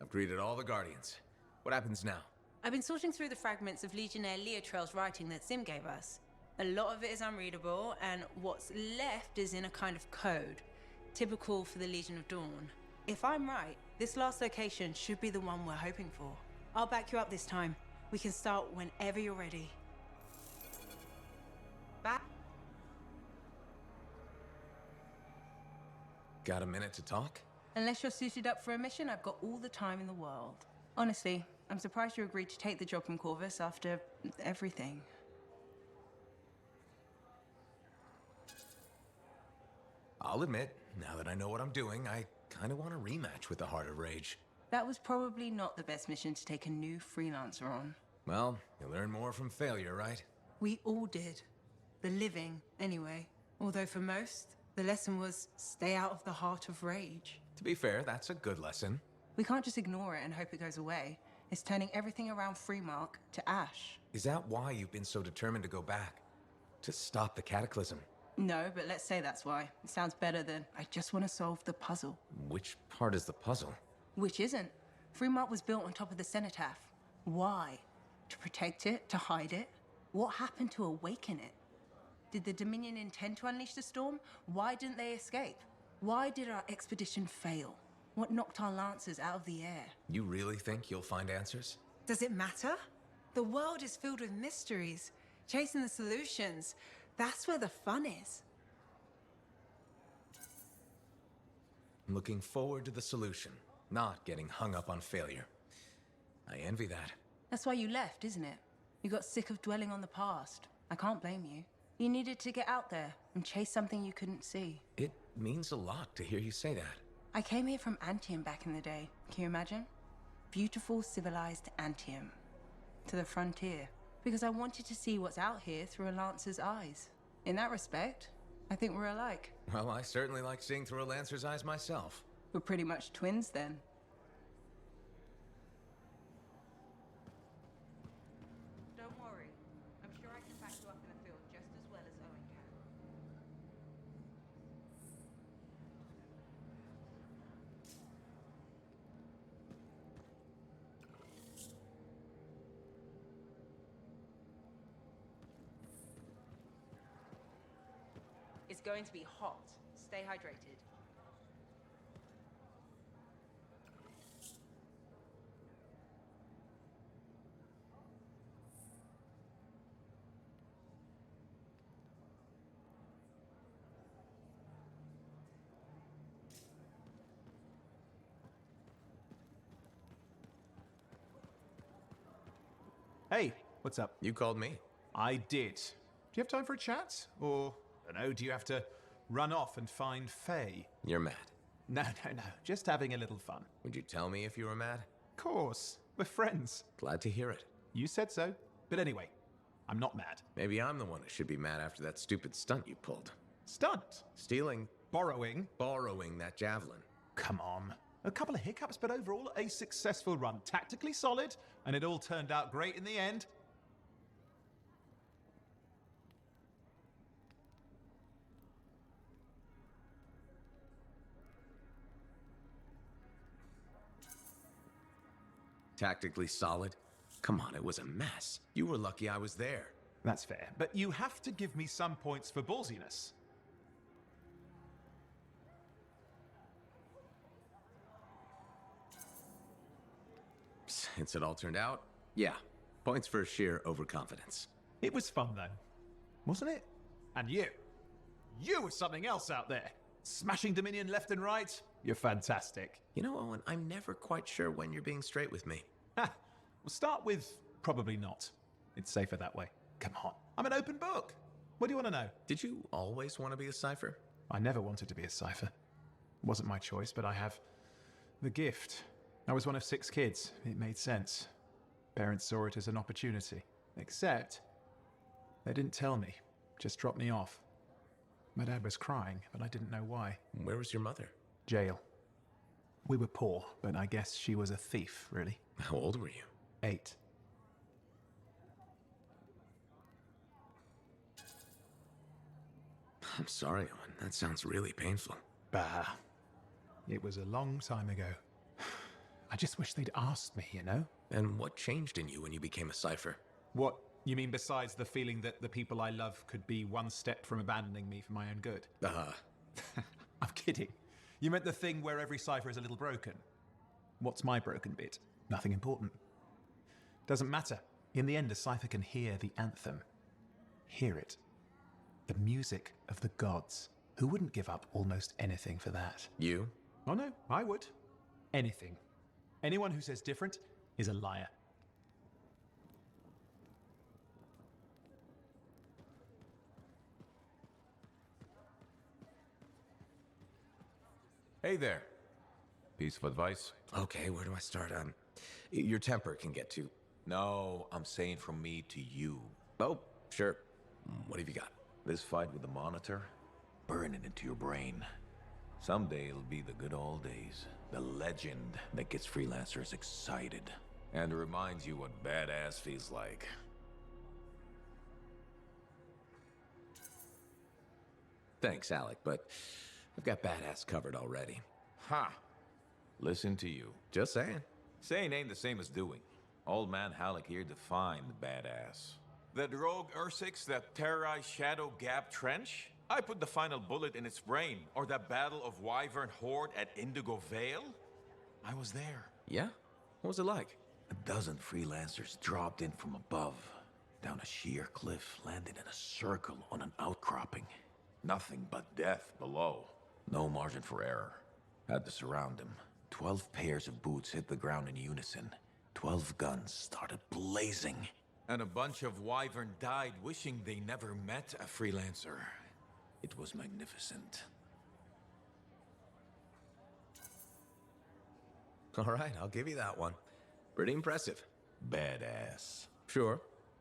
I've greeted all the Guardians. What happens now? I've been sorting through the fragments of Legionnaire Leotrell's writing that Sim gave us. A lot of it is unreadable, and what's left is in a kind of code, typical for the Legion of Dawn. If I'm right, this last location should be the one we're hoping for. I'll back you up this time. We can start whenever you're ready. Back. Got a minute to talk? Unless you're suited up for a mission, I've got all the time in the world. Honestly, I'm surprised you agreed to take the job from Corvus after everything. I'll admit, now that I know what I'm doing, I kind of want a rematch with the Heart of Rage. That was probably not the best mission to take a new freelancer on. Well, you learn more from failure, right? We all did. The living, anyway. Although for most, the lesson was stay out of the Heart of Rage. To be fair, that's a good lesson. We can't just ignore it and hope it goes away. It's turning everything around Freemark to ash. Is that why you've been so determined to go back? To stop the Cataclysm? No, but let's say that's why. It sounds better than I just want to solve the puzzle. Which part is the puzzle? Which isn't. Freemark was built on top of the Cenotaph. Why? To protect it? To hide it? What happened to awaken it? Did the Dominion intend to unleash the storm? Why didn't they escape? Why did our expedition fail? What knocked our lancers out of the air? You really think you'll find answers? Does it matter? The world is filled with mysteries. Chasing the solutions, that's where the fun is. I'm looking forward to the solution, not getting hung up on failure. I envy that. That's why you left, isn't it? You got sick of dwelling on the past. I can't blame you. You needed to get out there and chase something you couldn't see. It means a lot to hear you say that. I came here from Antium back in the day. Can you imagine? Beautiful, civilized Antium. To the frontier. Because I wanted to see what's out here through a Lancer's eyes. In that respect, I think we're alike. Well, I certainly like seeing through a Lancer's eyes myself. We're pretty much twins then. Don't worry. I'm sure I can back you up in the field just as well as Owen can. It's going to be hot. Stay hydrated. Hey, what's up? You called me. I did. Do you have time for a chat? Or, I don't know, do you have to run off and find Faye? You're mad. No, just having a little fun. Would you tell me if you were mad? Of course, we're friends. Glad to hear it. You said so. But anyway, I'm not mad. Maybe I'm the one who should be mad after that stupid stunt you pulled. Stunt? Stealing, Borrowing? borrowing that javelin. Come on. A couple of hiccups, but overall a successful run. Tactically solid, and it all turned out great in the end. Tactically solid? Come on, it was a mess. You were lucky I was there. That's fair. But you have to give me some points for ballsiness. Since it all turned out, yeah. Points for sheer overconfidence. It was fun, though. Wasn't it? And you. You were something else out there. Smashing Dominion left and right. You're fantastic. You know, Owen, I'm never quite sure when you're being straight with me. Ha! We'll start with probably not. It's safer that way. Come on. I'm an open book. What do you want to know? Did you always want to be a cipher? I never wanted to be a cipher. It wasn't my choice, but I have the gift. I was one of 6 kids. It made sense. Parents saw it as an opportunity. Except, they didn't tell me. Just dropped me off. My dad was crying, but I didn't know why. Where was your mother? Jail. We were poor, but I guess she was a thief, really. How old were you? 8. I'm sorry, Owen. That sounds really painful. Bah. It was a long time ago. I just wish they'd asked me, you know? And what changed in you when you became a cipher? What, you mean besides the feeling that the people I love could be one step from abandoning me for my own good? I'm kidding. You meant the thing where every cipher is a little broken. What's my broken bit? Nothing important. Doesn't matter. In the end, a cipher can hear the anthem. Hear it. The music of the gods. Who wouldn't give up almost anything for that? You? Oh no, I would. Anything. Anyone who says different is a liar. Hey there. Piece of advice? Okay, where do I start? Your temper can get too... No, I'm saying from me to you. Oh, sure. What have you got? This fight with the Monitor, burn it into your brain. Someday it'll be the good old days. The legend that gets freelancers excited. And reminds you what badass feels like. Thanks, Alec, but I've got badass covered already. Ha! Listen to you. Just saying. Saying ain't the same as doing. Old man Halleck here defined badass. That rogue Ursix that terrorized Shadow Gap Trench? I put the final bullet in its brain. Or that battle of Wyvern Horde at Indigo Vale? I was there. Yeah? What was it like? A dozen freelancers dropped in from above, down a sheer cliff, landed in a circle on an outcropping. Nothing but death below. No margin for error. Had to surround him. 12 pairs of boots hit the ground in unison. 12 guns started blazing. And a bunch of Wyvern died wishing they never met a freelancer. It was magnificent. All right, I'll give you that one. Pretty impressive. Badass. Sure.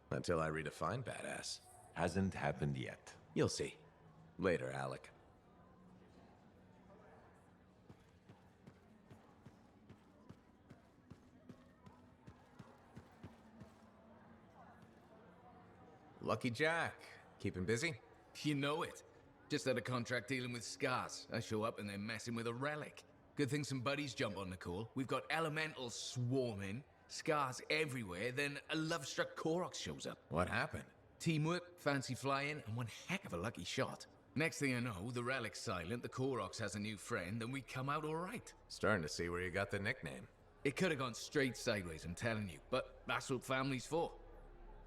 Until I redefine badass. Hasn't happened yet. You'll see. Later, Alec. Lucky Jack. Keeping busy? You know it. Just had a contract dealing with Scars. I show up and they're messing with a relic. Good thing some buddies jump on the call. We've got elementals swarming, Scars everywhere, then a love-struck Koroks shows up. What happened? Teamwork, fancy flying, and one heck of a lucky shot. Next thing I know, the relic's silent, the Koroks has a new friend, and we come out alright. Starting to see where you got the nickname. It could have gone straight sideways, I'm telling you, but that's what family's for.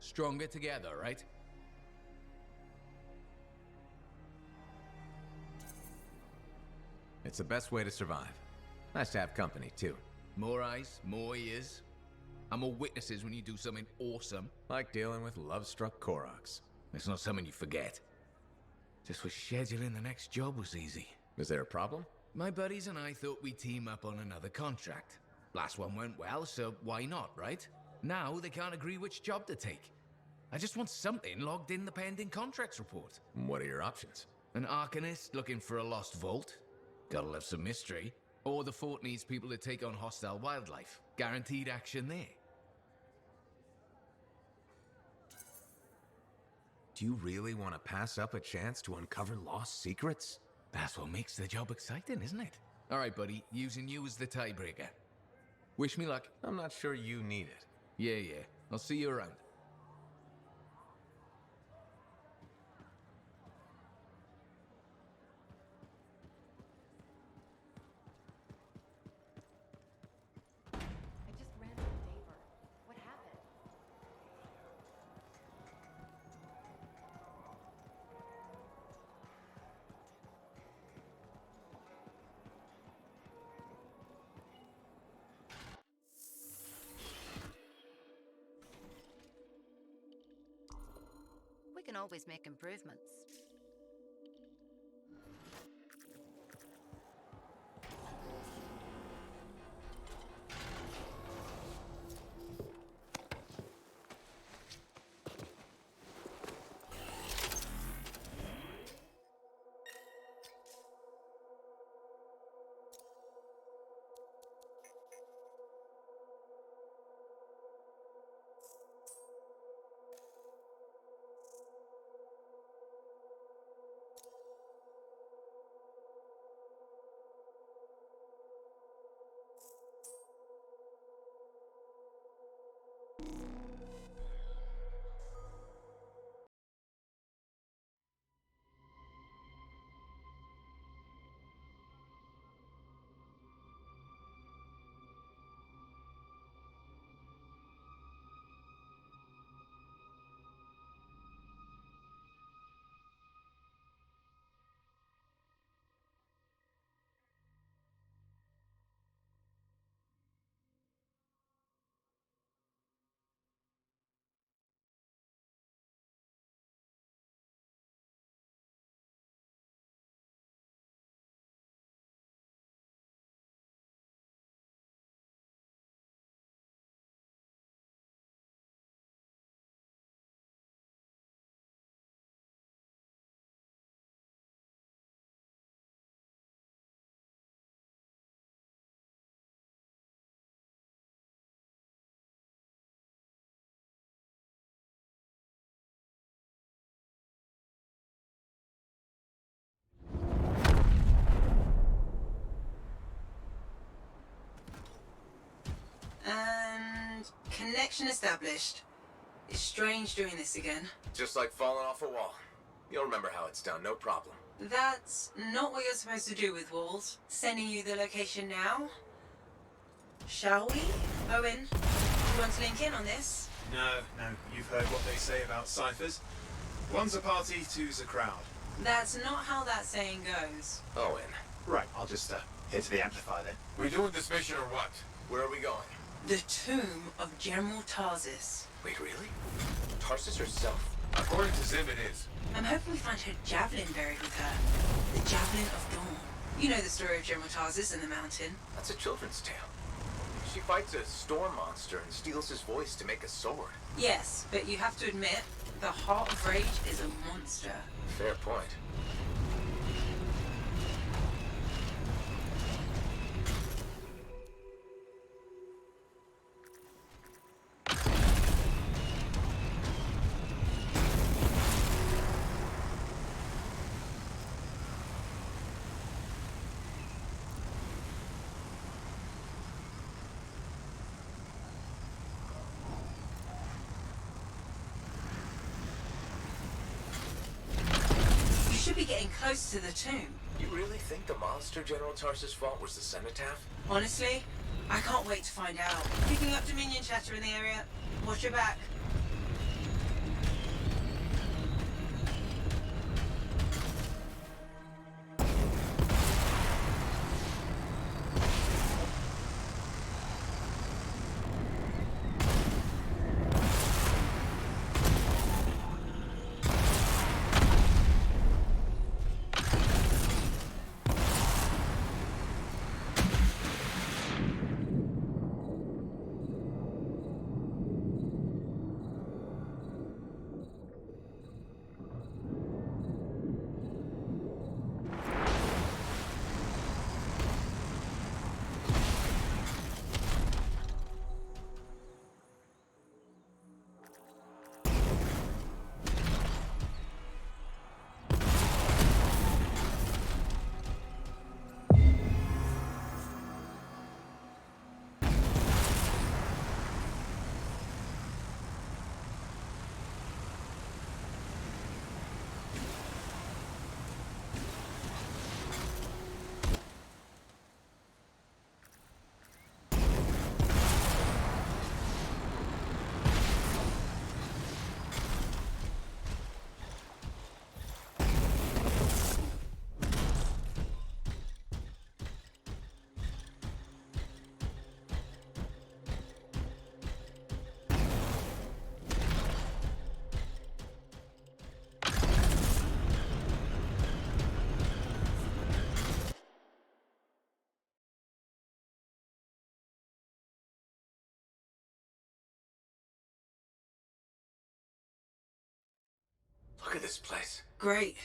Stronger together, right? It's the best way to survive. Nice to have company, too. More eyes, more ears. And more witnesses when you do something awesome. Like dealing with love-struck Koroks. It's not something you forget. Just wish scheduling the next job was easy. Is there a problem? My buddies and I thought we'd team up on another contract. Last one went well, so why not, right? Now they can't agree which job to take. I just want something logged in the pending contracts report. What are your options? An Arcanist looking for a lost vault. Gotta love some mystery. Or the fort needs people to take on hostile wildlife. Guaranteed action there. Do you really want to pass up a chance to uncover lost secrets? That's what makes the job exciting, isn't it? Alright, buddy, using you as the tiebreaker. Wish me luck. I'm not sure you need it. Yeah. I'll see you around. I just ran into Davor. What happened? We can always make improvements. And connection established. It's strange doing this again. Just like falling off a wall. You'll remember how it's done, no problem. That's not what you're supposed to do with walls. Sending you the location now. Shall we? Owen, do you want to link in on this? No, you've heard what they say about ciphers. One's a party, two's a crowd. That's not how that saying goes. Owen, Right, I'll just hit the amplifier then. We doing this mission or what? where are we going? The tomb of General Tarsis. Wait, really? Tarsus herself? According to Zim, it is. I'm hoping we find her javelin buried with her. The Javelin of Dawn. You know the story of General Tarsis and the mountain. That's a children's tale. She fights a storm monster and steals his voice to make a sword. Yes, but you have to admit, the Heart of Rage is a monster. Fair point. You should be getting close to the tomb. You really think the monster General Tarsus fought was the cenotaph? Honestly, I can't wait to find out. Picking up Dominion chatter in the area. Watch your back. Look at this place. Great.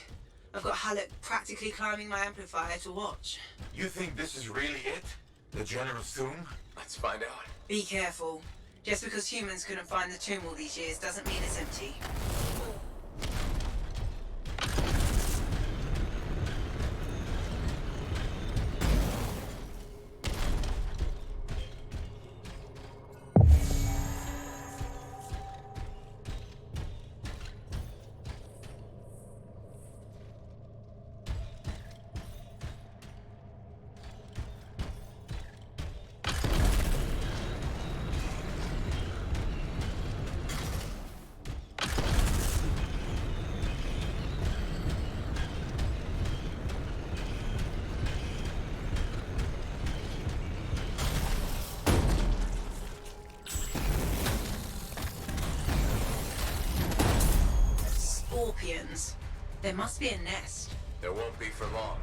I've got Halleck practically climbing my amplifier to watch. You think this is really it? The General's tomb? Let's find out. Be careful. Just because humans couldn't find the tomb all these years doesn't mean it's empty. scorpions. There must be a nest. There won't be for long.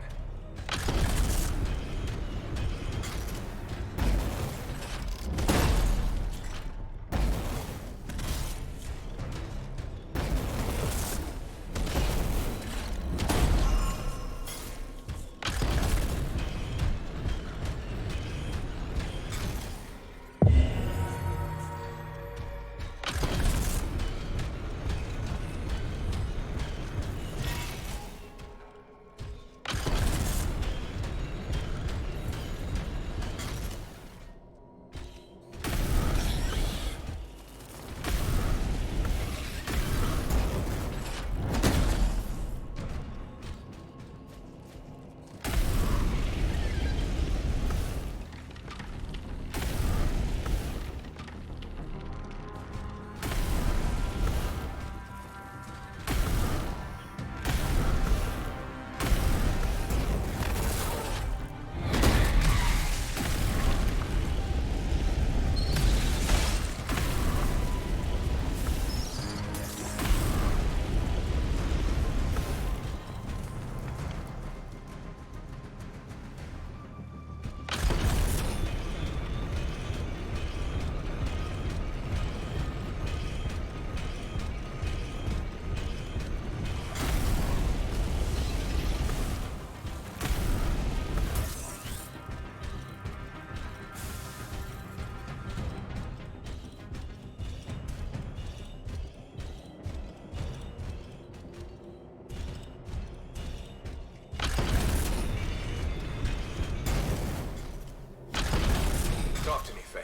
Talk to me, Faye.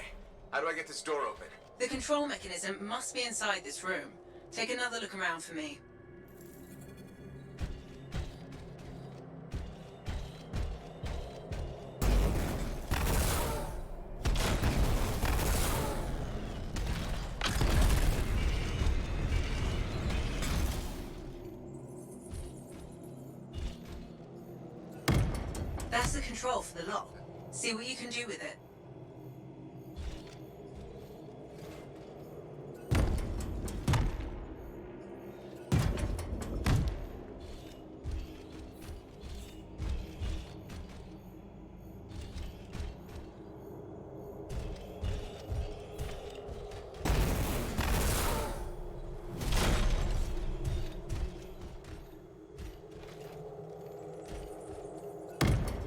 How do I get this door open? The control mechanism must be inside this room. Take another look around for me. That's the control for the lock. See what you can do with it.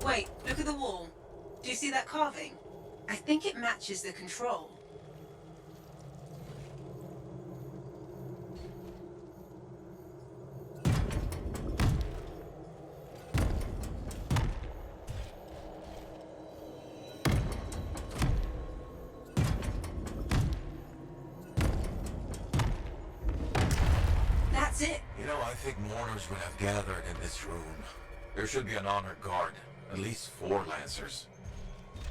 Wait, look at the wall. Do you see that carving? I think it matches the control. That's it. You know, I think mourners would have gathered in this room. There should be an honored guard. At least 4 Lancers.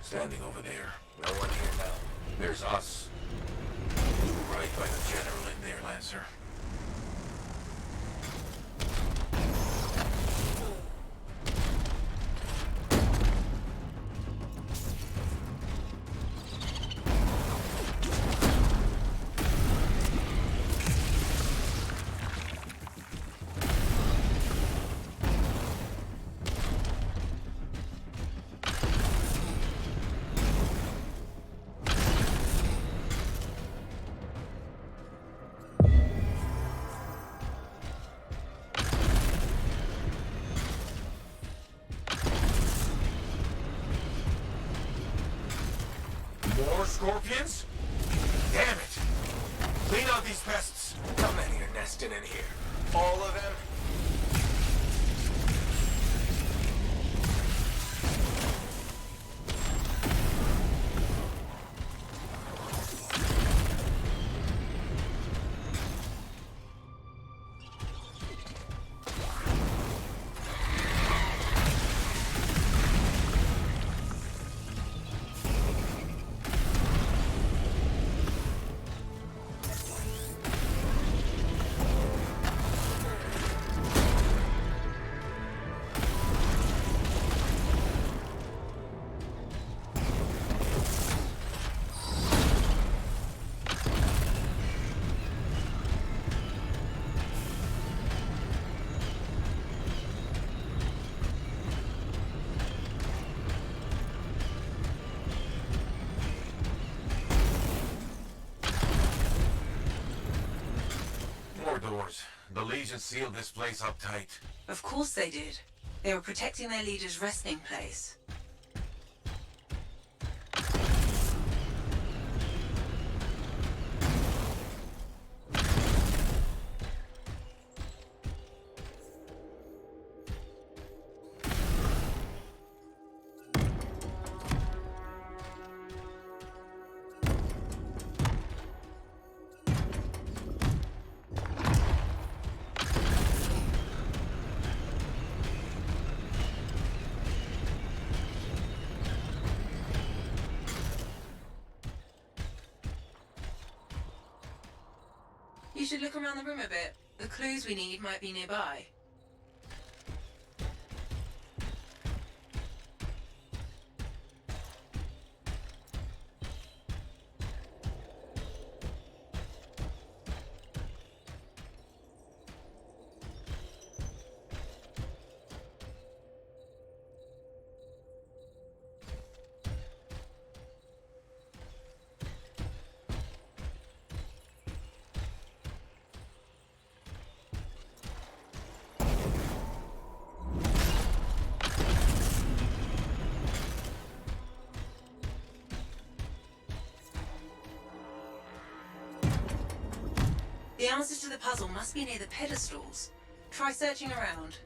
Standing over there. No one here now. There's us. Right by the general in there, Lancer. More scorpions? Damn it! Clean out these pests! How many are nesting in here? All of them? The Legion sealed this place up tight. Of course they did. They were protecting their leader's resting place. You should look around the room a bit. The clues we need might be nearby. The answers to the puzzle must be near the pedestals. Try searching around.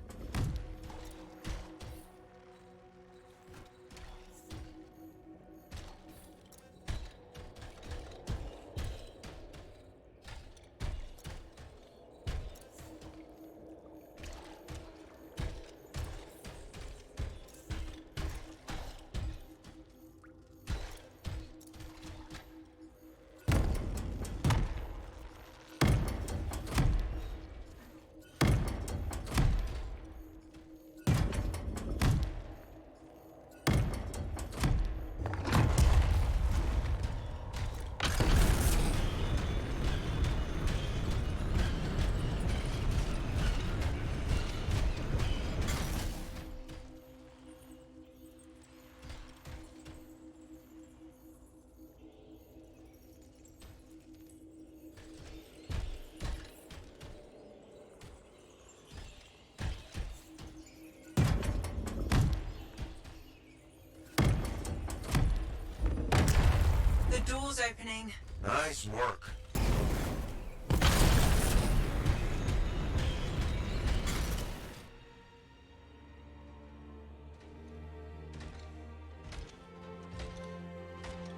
The door's opening. Nice work.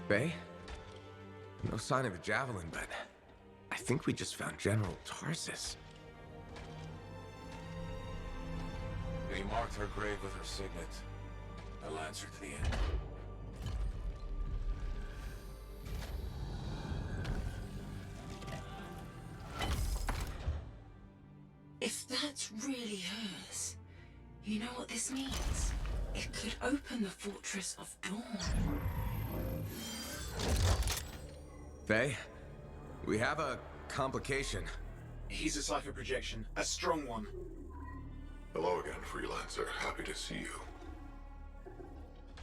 Bay? No sign of a javelin, but I think we just found General Tarsus. They marked her grave with her signet. A lancer to the end. If that's really hers, you know what this means? It could open the Fortress of Dawn. Bay, we have a complication. He's a cipher projection, a strong one. Hello again, Freelancer. Happy to see you.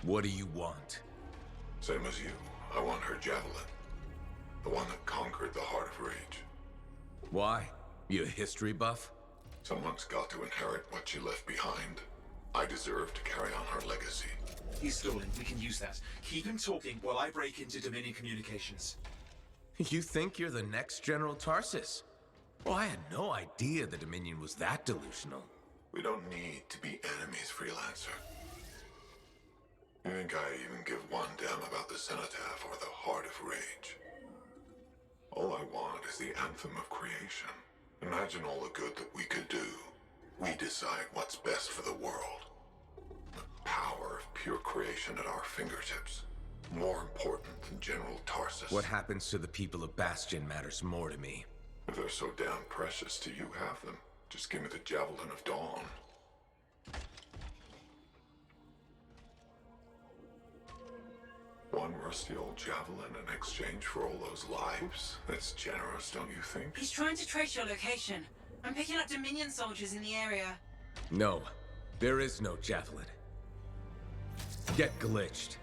What do you want? Same as you. I want her javelin. The one that conquered the Heart of Rage. Why? You a history buff? Someone's got to inherit what she left behind. I deserve to carry on her legacy. He's stalling. We can use that. Keep him talking while I break into Dominion communications. You think you're the next General Tarsus? Well, I had no idea the Dominion was that delusional. We don't need to be enemies, Freelancer. You think I even give one damn about the Cenotaph or the Heart of Rage? All I want is the anthem of creation. Imagine all the good that we could do. We decide what's best for the world. The power of pure creation at our fingertips. More important than General Tarsus. What happens to the people of Bastion matters more to me. If they're so damn precious to you, have them. Just give me the Javelin of Dawn. One rusty old javelin in exchange for all those lives? That's generous, don't you think? He's trying to trace your location. I'm picking up Dominion soldiers in the area. No, there is no javelin. Get glitched.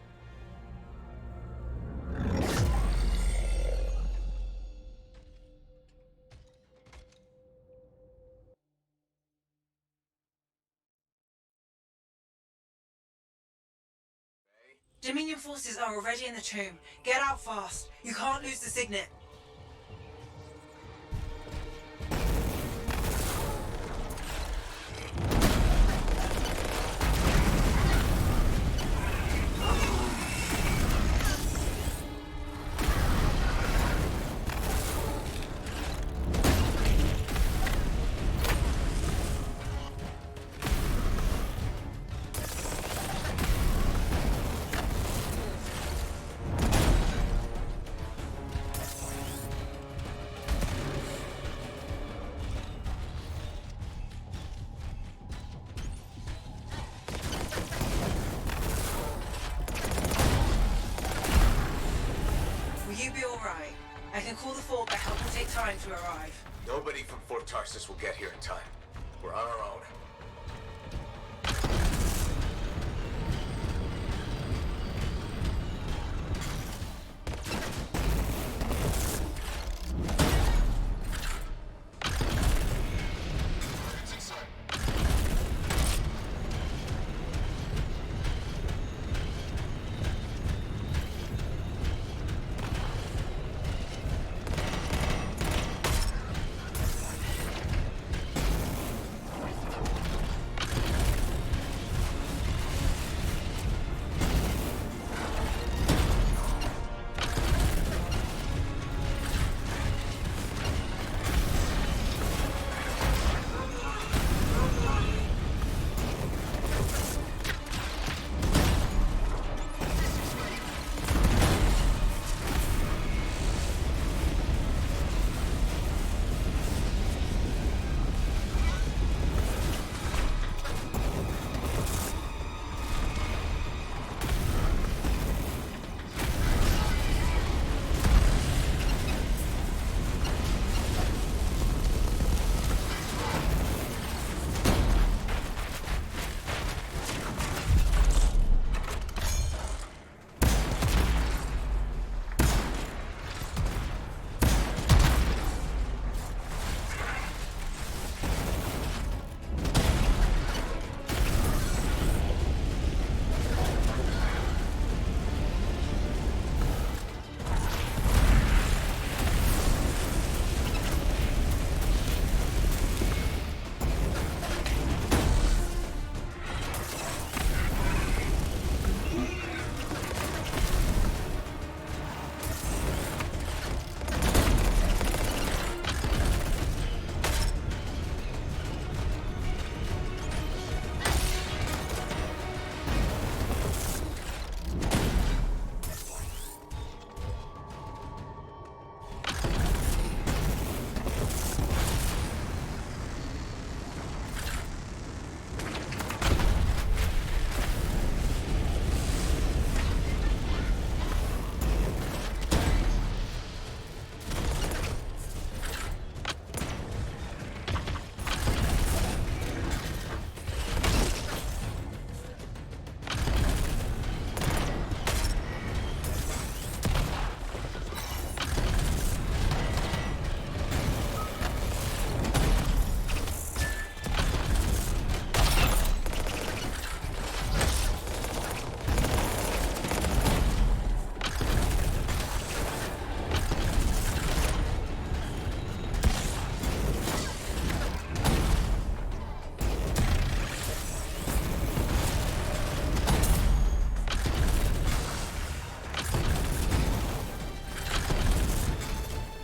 Dominion forces are already in the tomb. Get out fast. You can't lose the signet. Will you be alright? I can call the fort, but help will take time to arrive. Nobody from Fort Tarsus will get here in time. We're on our own.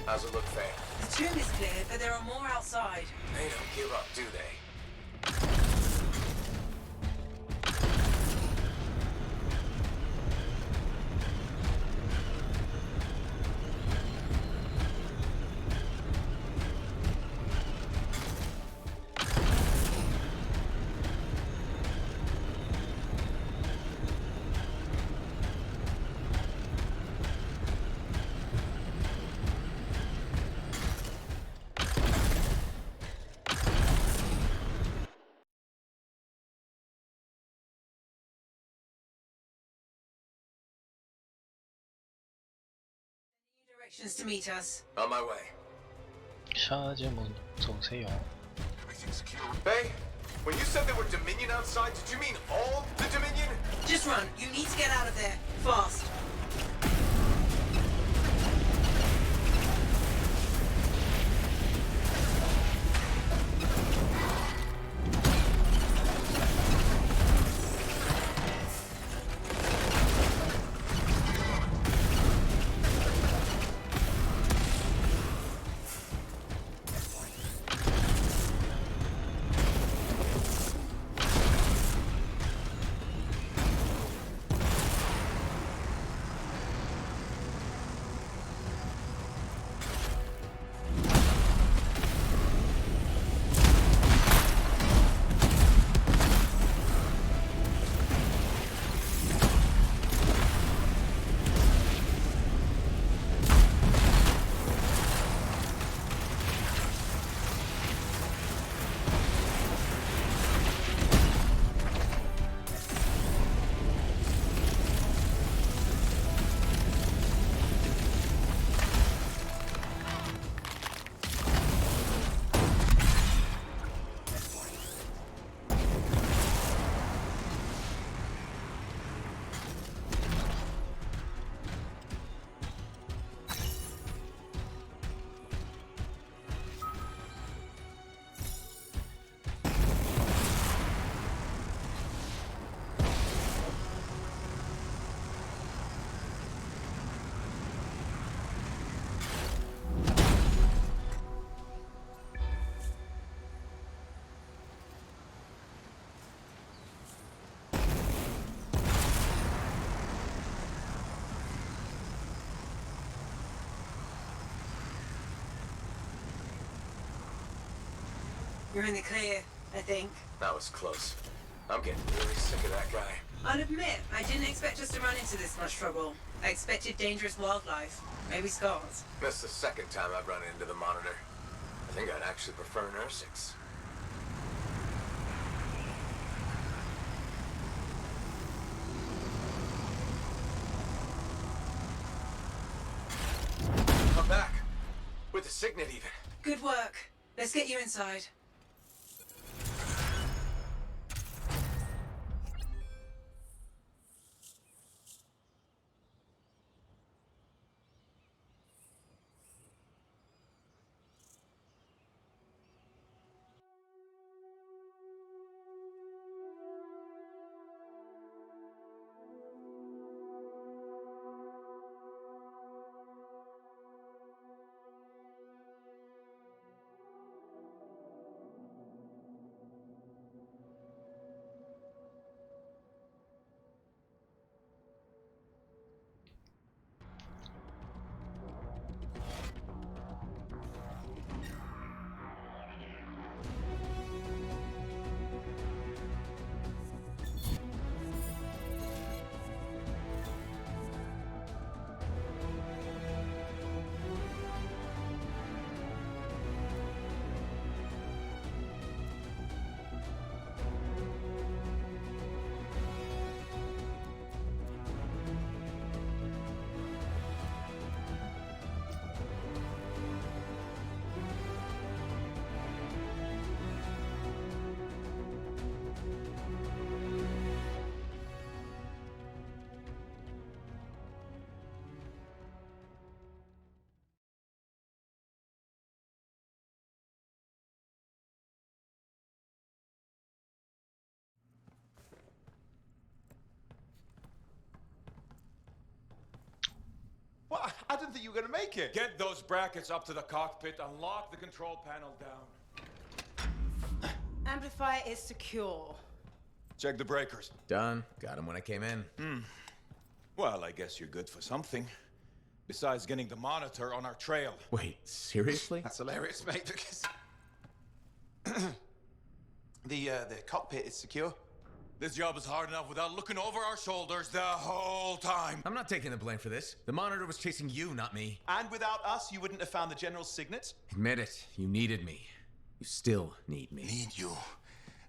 How's it look, Faye? The tomb is clear, but there are more outside. They don't give up, do they? Directions to meet us. On my way. 沙漠梦走谁有？ Faye, when you said there were Dominion outside, did you mean all the Dominion? Just run. You need to get out of there. You're in the clear, I think. That was close. I'm getting really sick of that guy. I'll admit, I didn't expect us to run into this much trouble. I expected dangerous wildlife. Maybe scars. That's the second time I've run into the Monitor. I think I'd actually prefer Nursix. I'm back. With the Signet even. Good work. Let's get you inside. What? I didn't think you were going to make it. Get those brackets up to the cockpit and lock the control panel down. Amplifier is secure. Check the breakers. Done. Got him when I came in. Well, I guess you're good for something. Besides getting the Monitor on our trail. Wait, seriously? That's hilarious, mate, because... the cockpit is secure. This job is hard enough without looking over our shoulders the whole time. I'm not taking the blame for this. The Monitor was chasing you, not me. And without us, you wouldn't have found the General's signet? Admit it. You needed me. You still need me. Need you.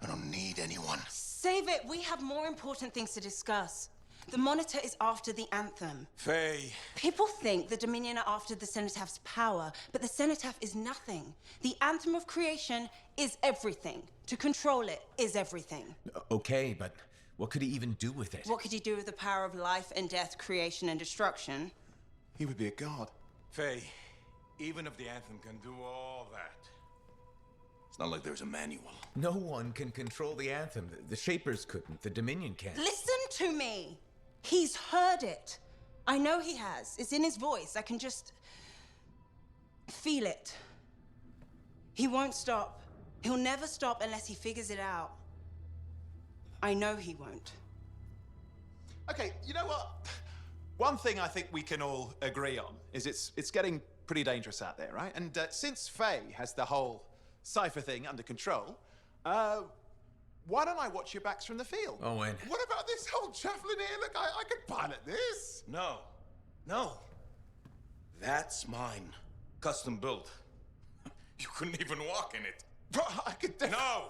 I don't need anyone. Save it. We have more important things to discuss. The Monitor is after the Anthem. Faye. People think the Dominion are after the Cenotaph power, but the Cenotaph is nothing. The Anthem of Creation is everything. To control it is everything. Okay, but what could he even do with it? What could he do with the power of life and death, creation and destruction? He would be a god. Faye, even if the Anthem can do all that, It's not like there's a manual. No one can control the Anthem. The Shapers couldn't. The Dominion can't. Listen to me! He's heard it. I know he has. It's in his voice. I can just feel it. He won't stop. He'll never stop unless he figures it out. I know he won't. Okay, you know what? One thing I think we can all agree on is it's getting pretty dangerous out there, right? And since Faye has the whole Cypher thing under control, why don't I watch your backs from the field? Owen. What about this whole javelin here? Look, I could pilot this. no. That's mine. Custom built. You couldn't even walk in it. But I could No!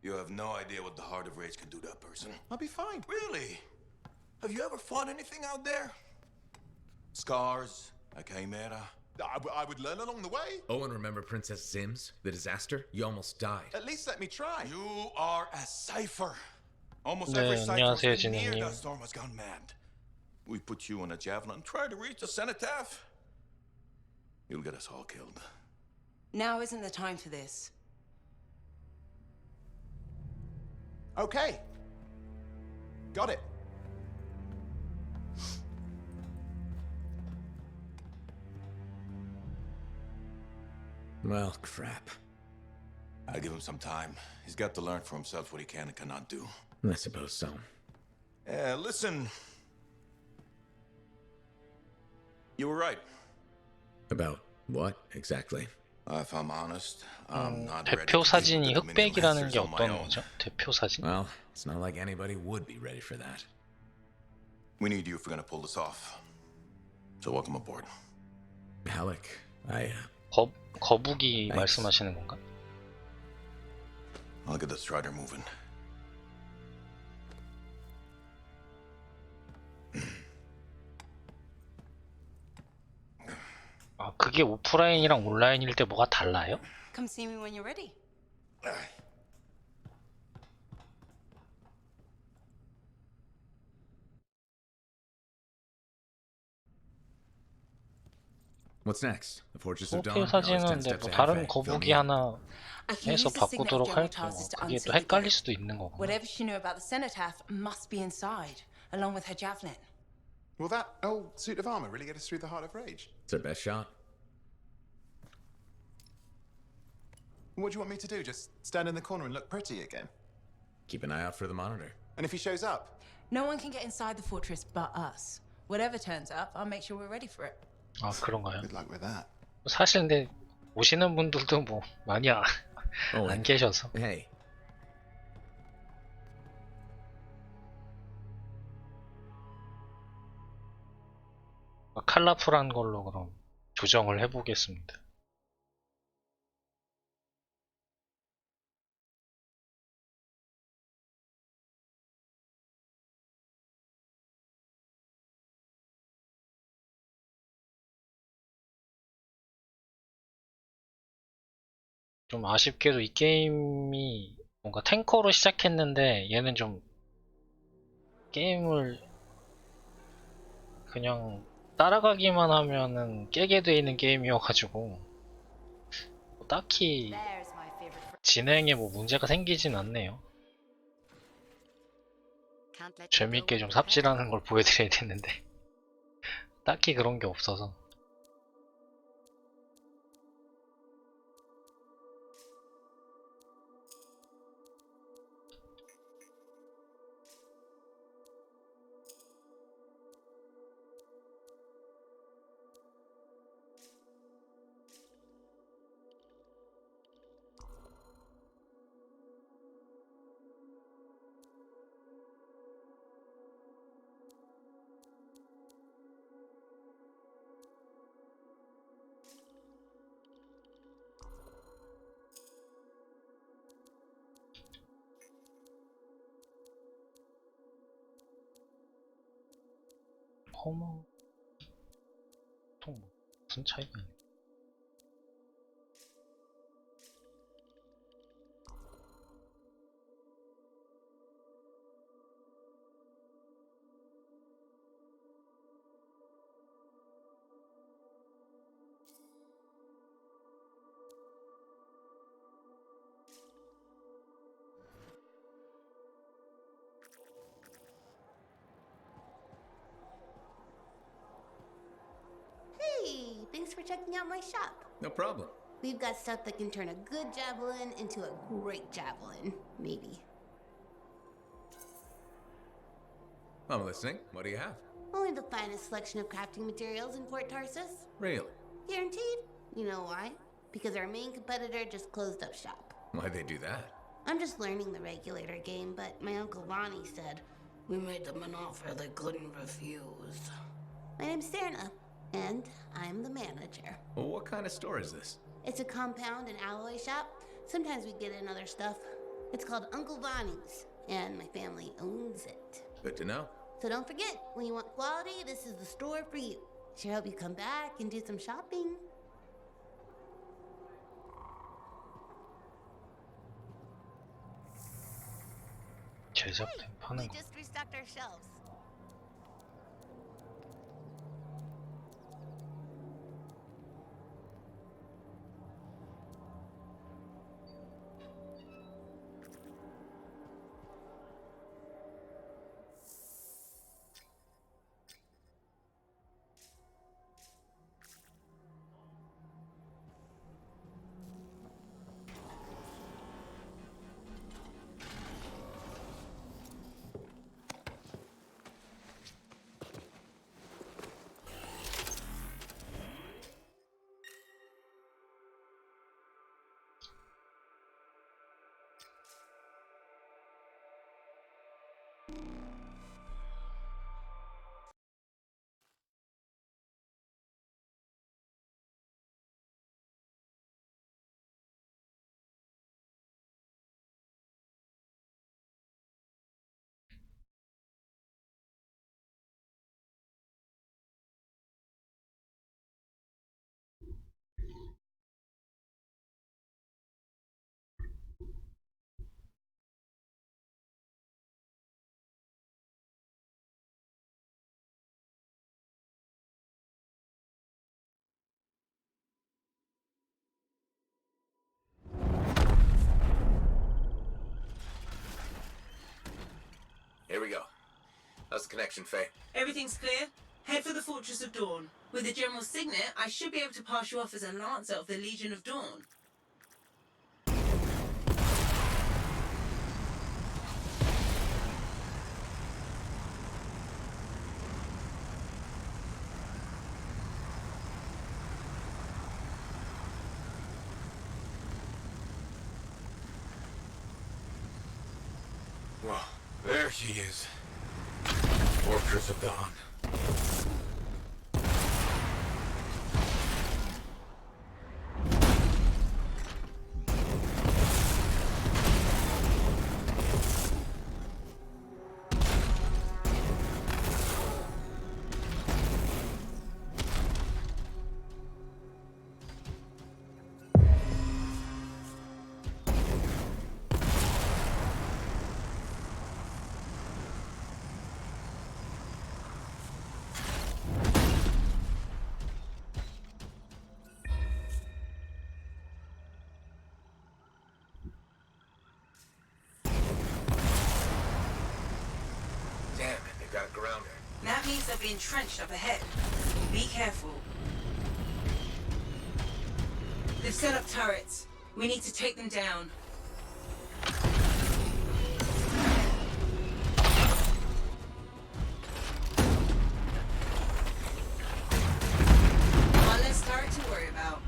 You have no idea what the Heart of Rage can do to a person. I'll be fine. Really? Have you ever fought anything out there? Scars, a chimera. I would learn along the way. Owen, remember Princess Zims? The disaster? You almost died. At least let me try. You are a cipher. Almost 네, every cipher 안녕하세요, in near 진우님. that storm has gone mad. We put you on a javelin and try to reach the cenotaph. You'll get us all killed. Now isn't the time for this. Okay. Got it. Well, crap. I'll give him some time. He's got to learn for himself what he can and cannot do. I suppose so. Listen. You were right. About what, exactly? If I'm honest, I'm not ready 대표 to deal with 사진이 the Dominion 흑백이라는 Lancers 게 on my 어떤 own. 거죠? 대표 사진? Well, it's not like anybody would be ready for that. We need you if we're gonna pull this off. So welcome aboard. Alec, I, 거북이 Thanks. 말씀하시는 건가? I'll get the Strider moving. 아, 그게 오프라인이랑 온라인일 때 뭐가 달라요? Come see me when you're ready. what's next? The Fortress of 프로필 Dawn? No, it's 10 사진은 근데 steps 뭐 ahead, 다른 Faye. Fill 거북이 me in. 하나 I can 해서 use the signet 바꾸도록 of 할게요. General to 그게 또 unseal the 헷갈릴 gate. 수도 있는 거구나. Whatever she knew about the cenotaph must be inside, along with her javelin. Will that old suit of armor really get us through the Heart of Rage? It's our best shot. What do you want me to do? Just stand in the corner and look pretty again? Keep an eye out for the monitor. And if he shows up? No one can get inside the fortress but us. Whatever turns up, I'll make sure we're ready for it. 아, 그런가요? Good luck with that. 사실 근데 오시는 분들도 뭐 많이 안 계셔서. Hey. 컬러풀한 걸로 그럼 조정을 해보겠습니다. 좀 아쉽게도 이 게임이 뭔가 탱커로 시작했는데 얘는 좀 게임을 그냥 따라가기만 하면은 깨게 돼 있는 게임이어가지고 딱히 진행에 뭐 문제가 생기진 않네요. 재밌게 좀 삽질하는 걸 보여드려야 되는데 딱히 그런 게 없어서. 허머 통 무슨 차이가 있냐? Hey, thanks for checking out my shop. No problem. We've got stuff that can turn a good javelin into a great javelin, maybe. I'm listening. What do you have? Only the finest selection of crafting materials in Port Tarsus. Really? Guaranteed. You know why? Because our main competitor just closed up shop. Why'd they do that? I'm just learning the regulator game, but my Uncle Ronnie said, we made them an offer they couldn't refuse. My name's Serna, and I'm the manager. Well, what kind of store is this? It's a compound and alloy shop. Sometimes we get in other stuff. It's called Uncle Ronnie's, and my family owns it. Good to know. So don't forget, when you want quality, this is the store for you. Sure hope you come back and do some shopping. 제작된 파는 We 거. just restocked our shelves. Here we go. How's the connection, Faye? Everything's clear. Head for the Fortress of Dawn. With the General's signet, I should be able to pass you off as a Lancer of the Legion of Dawn. Well, there she is. Fortress of Dawn. Damn it, they've got a grounder. That means they'll be entrenched up ahead. Be careful. They've set up turrets. We need to take them down. One less turret to worry about.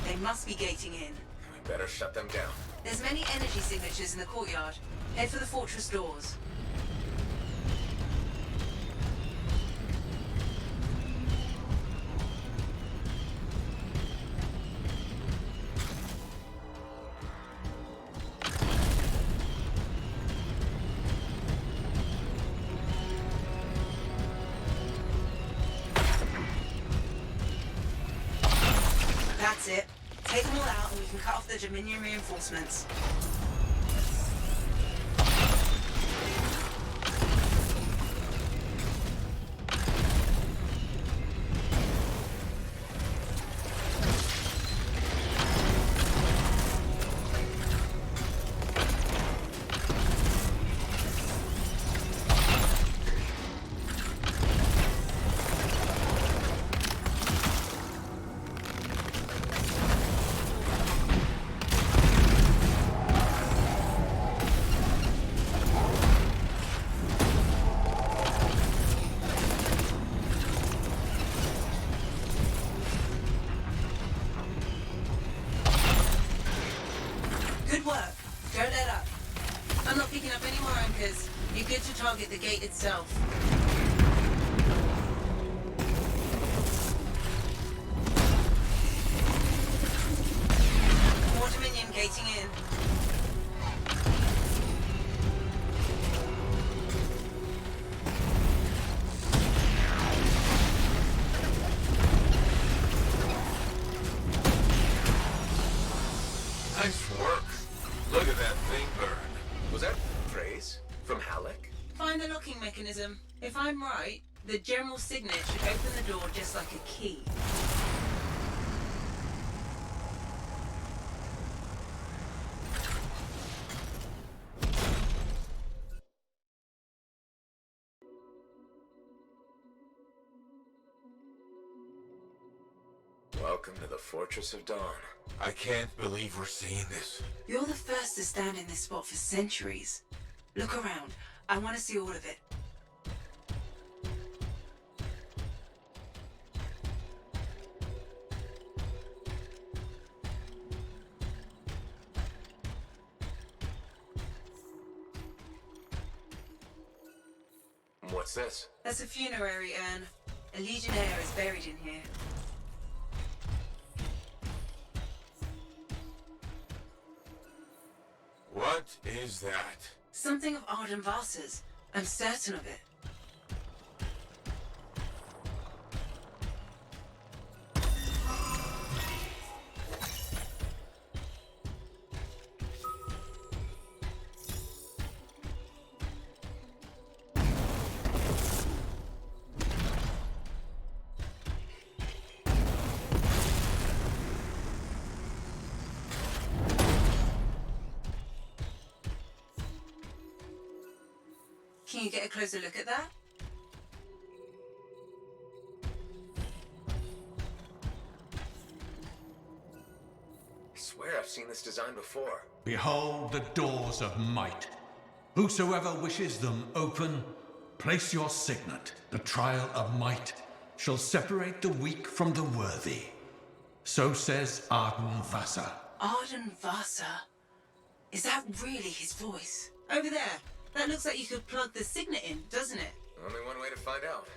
They must be gating in. We better shut them down. There's many energy signatures in the courtyard. Head for the fortress doors. That's it. Take them all out and we can cut off the Dominion reinforcements. Good work. Don't let up. I'm not picking up any more anchors. You're good to target the gate itself. More Dominion gating in. Nice work. Look at that thing burn. Was that praise from Halleck? Find the locking mechanism. If I'm right, the General's signet should open the door just like a key. Welcome to the Fortress of Dawn. I can't believe we're seeing this. You're the first to stand in this spot for centuries. Look around. I want to see all of it. What's this? That's a funerary urn. A Legionnaire is buried in here. What is that? Something of Arden Vasa's. I'm certain of it. Can you get a closer look at that? I swear I've seen this design before. Behold the doors of might. Whosoever wishes them open, place your signet. The trial of might shall separate the weak from the worthy. So says Arden Vasa. Arden Vasa? Is that really his voice? Over there. That looks like you could plug the signet in, doesn't it? Only one way to find out.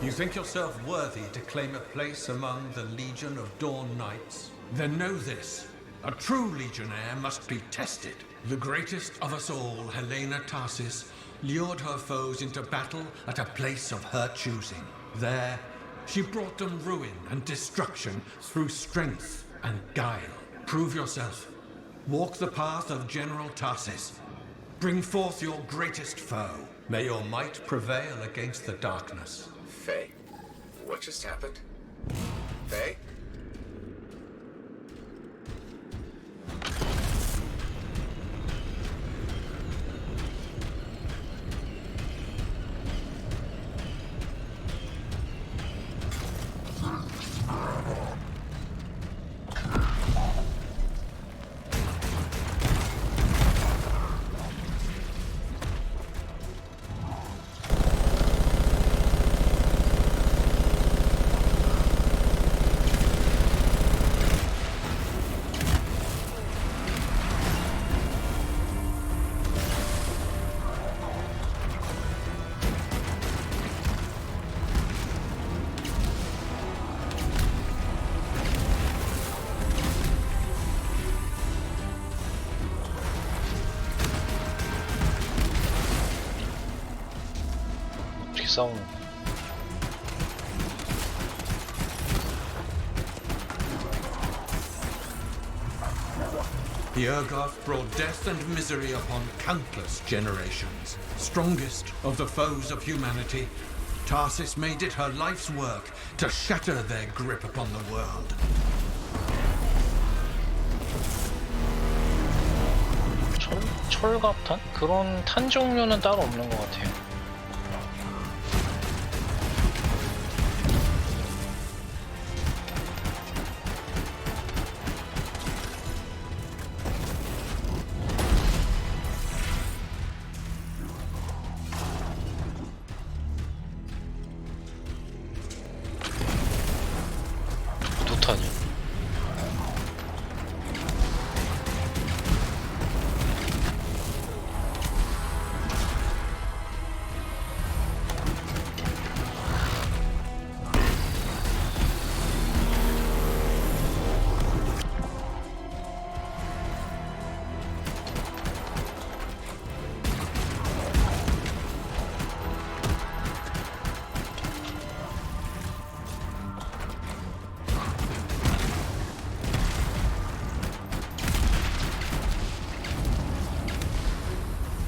You think yourself worthy to claim a place among the Legion of Dawn Knights? Then know this. A true Legionnaire must be tested. The greatest of us all, Helena Tarsis, lured her foes into battle at a place of her choosing. There, she brought them ruin and destruction through strength and guile. Prove yourself. Walk the path of General Tarsis. Bring forth your greatest foe. May your might prevail against the darkness. Faye, what just happened? Faye? 싸우는. The Urgoth brought death and misery upon countless generations. Strongest of the foes of humanity, Tarsis made it her life's work to shatter their grip upon the world. 철갑탄? 그런 탄 종류는 따로 없는 것 같아요. 도탄이요.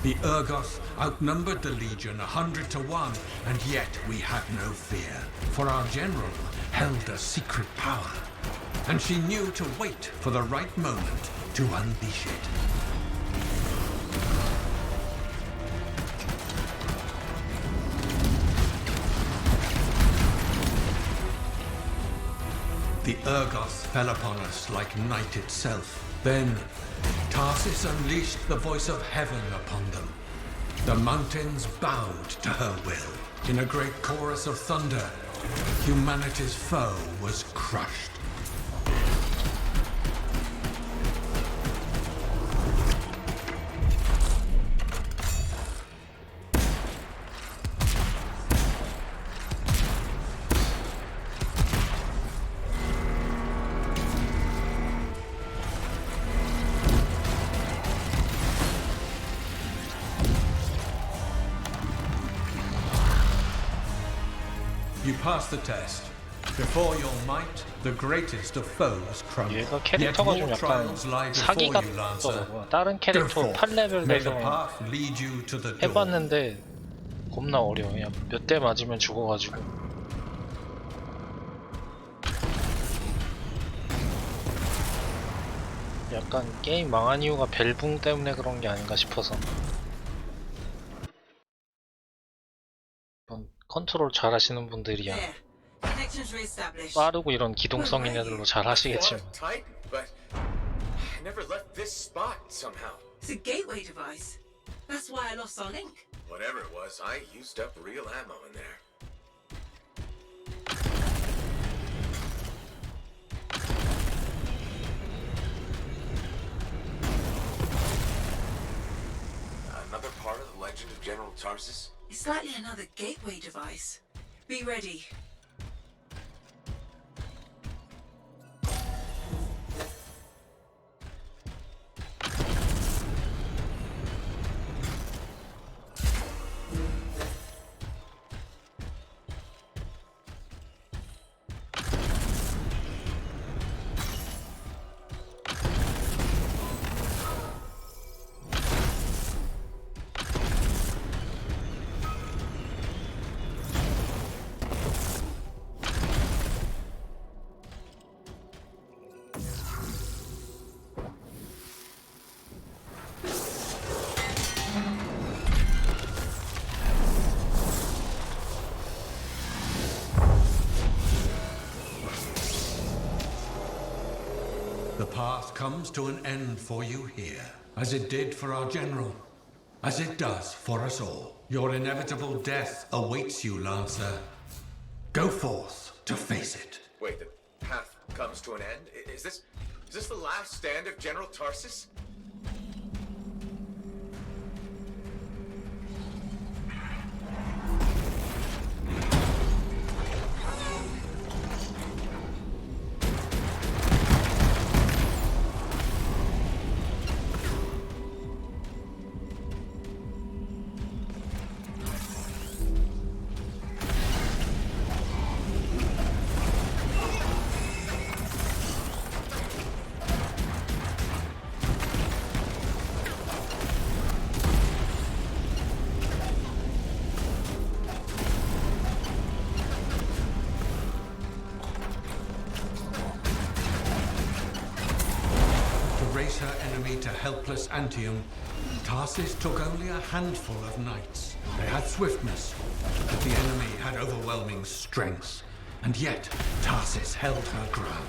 The Urgoth outnumbered the Legion 100 to 1, and yet we had no fear, for our general held a secret power, and she knew to wait for the right moment to unleash it. the Urgoth fell upon us like night itself. Then Tarsis unleashed the voice of heaven upon them. The mountains bowed to her will. In a great chorus of thunder, humanity's foe was crushed. You passed the test. Before your might, the greatest of foes crumble. 얘가 캐릭터가 좀 약간 사기 같더라고요. 다른 캐릭터 8레벨 돼서 해봤는데 겁나 어려워. 그냥 몇 대 맞으면 죽어가지고. 약간 게임 망한 이유가 벨붕 때문에 그런 게 아닌가 싶어서. 컨트롤 잘 하시는 분들이야 빠르고 이런 기동성 있는 애들로 잘 하시겠지만. It's a gateway device. That's why I lost our link. Whatever it was, I used up real ammo in there. Another part of the legend of General Tarsus? It's likely another gateway device. Be ready. The path comes to an end for you here, as it did for our general, as it does for us all. Your inevitable death awaits you, Lancer. Go forth to face it. Wait, the path comes to an end? Is this the last stand of General Tarsus? Her enemy to helpless Antium, Tarsis took only a handful of knights. They had swiftness, but the enemy had overwhelming strength, and yet Tarsis held her ground.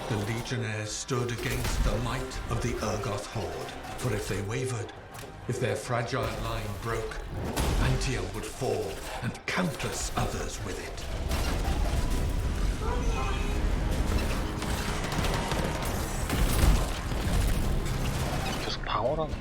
The Legionnaires stood against the might of the Urgoth horde. For if they wavered, if their fragile line broke, Antium would fall, and countless others with it. 계속 방어라는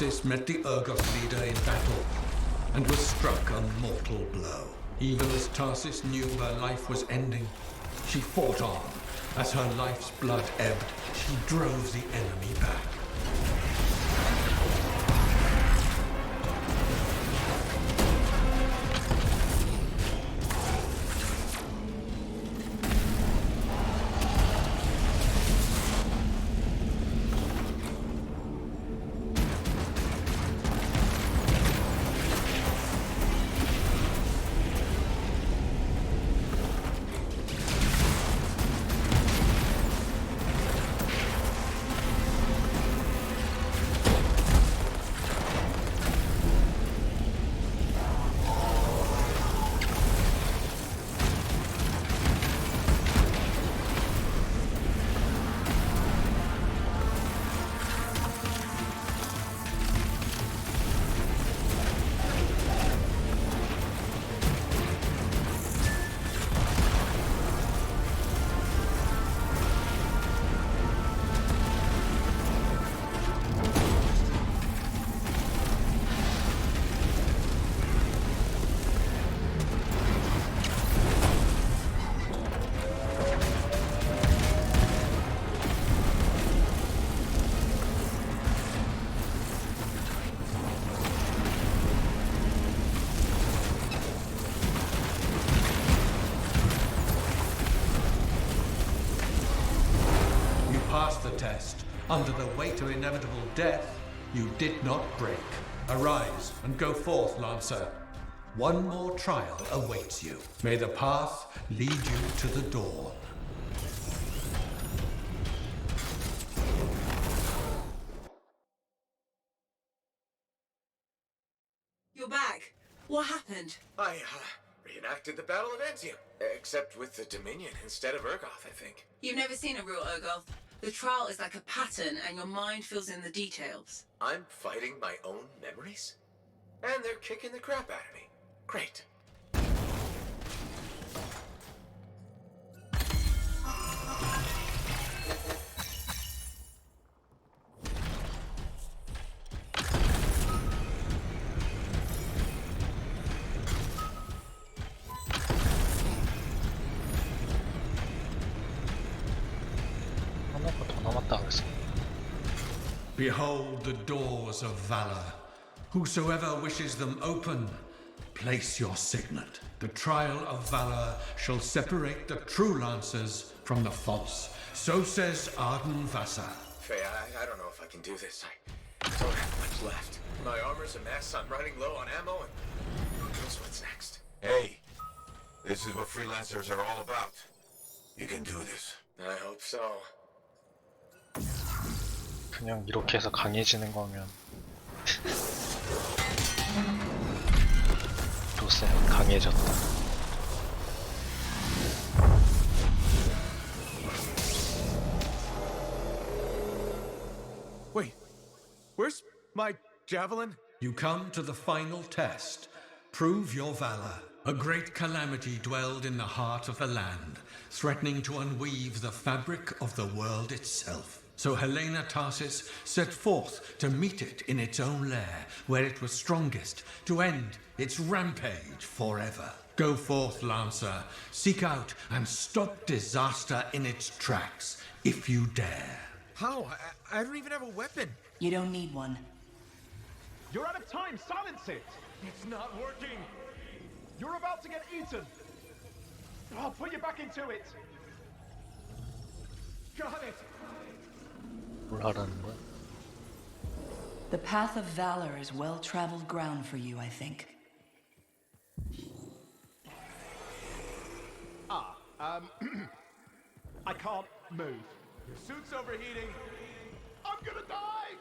Tarsis met the Urgoth leader in battle and was struck a mortal blow. Even as Tarsis knew her life was ending, she fought on. As her life's blood ebbed, she drove the enemy back. The test. Under the weight of inevitable death, you did not break. Arise and go forth, Lancer. One more trial awaits you. May the path lead you to the dawn. You're back. What happened? I reenacted the Battle of Antium, except with the Dominion instead of Urgoth, I think. You've never seen a real Urgoth. The trial is like a pattern, and your mind fills in the details. I'm fighting my own memories? And they're kicking the crap out of me. Great. Behold the doors of valor. Whosoever wishes them open, place your signet. The trial of valor shall separate the true Lancers from the false. So says Arden Vassa. Faye, I don't know if I can do this. I don't have much left. My armor's a mess, I'm running low on ammo, and who knows what's next. Hey, this is what freelancers are all about. You can do this. I hope so. 그냥 이렇게 해서 강해지는 거면 로스는 강해졌다. Wait, where's my javelin? You come to the final test. Prove your valor. A great calamity dwelled in the heart of the land, threatening to unweave the fabric of the world itself. So Helena Tarsis set forth to meet it in its own lair, where it was strongest, to end its rampage forever. Go forth, Lancer. Seek out and stop disaster in its tracks, if you dare. How? I don't even have a weapon. You don't need one. You're out of time! Silence it! It's not working. You're about to get eaten! I'll put you back into it! Got it! 뭘 하라는 거야? The path of valor is well-traveled ground for you, I think. I can't move. Your suit's overheating. I'm gonna die!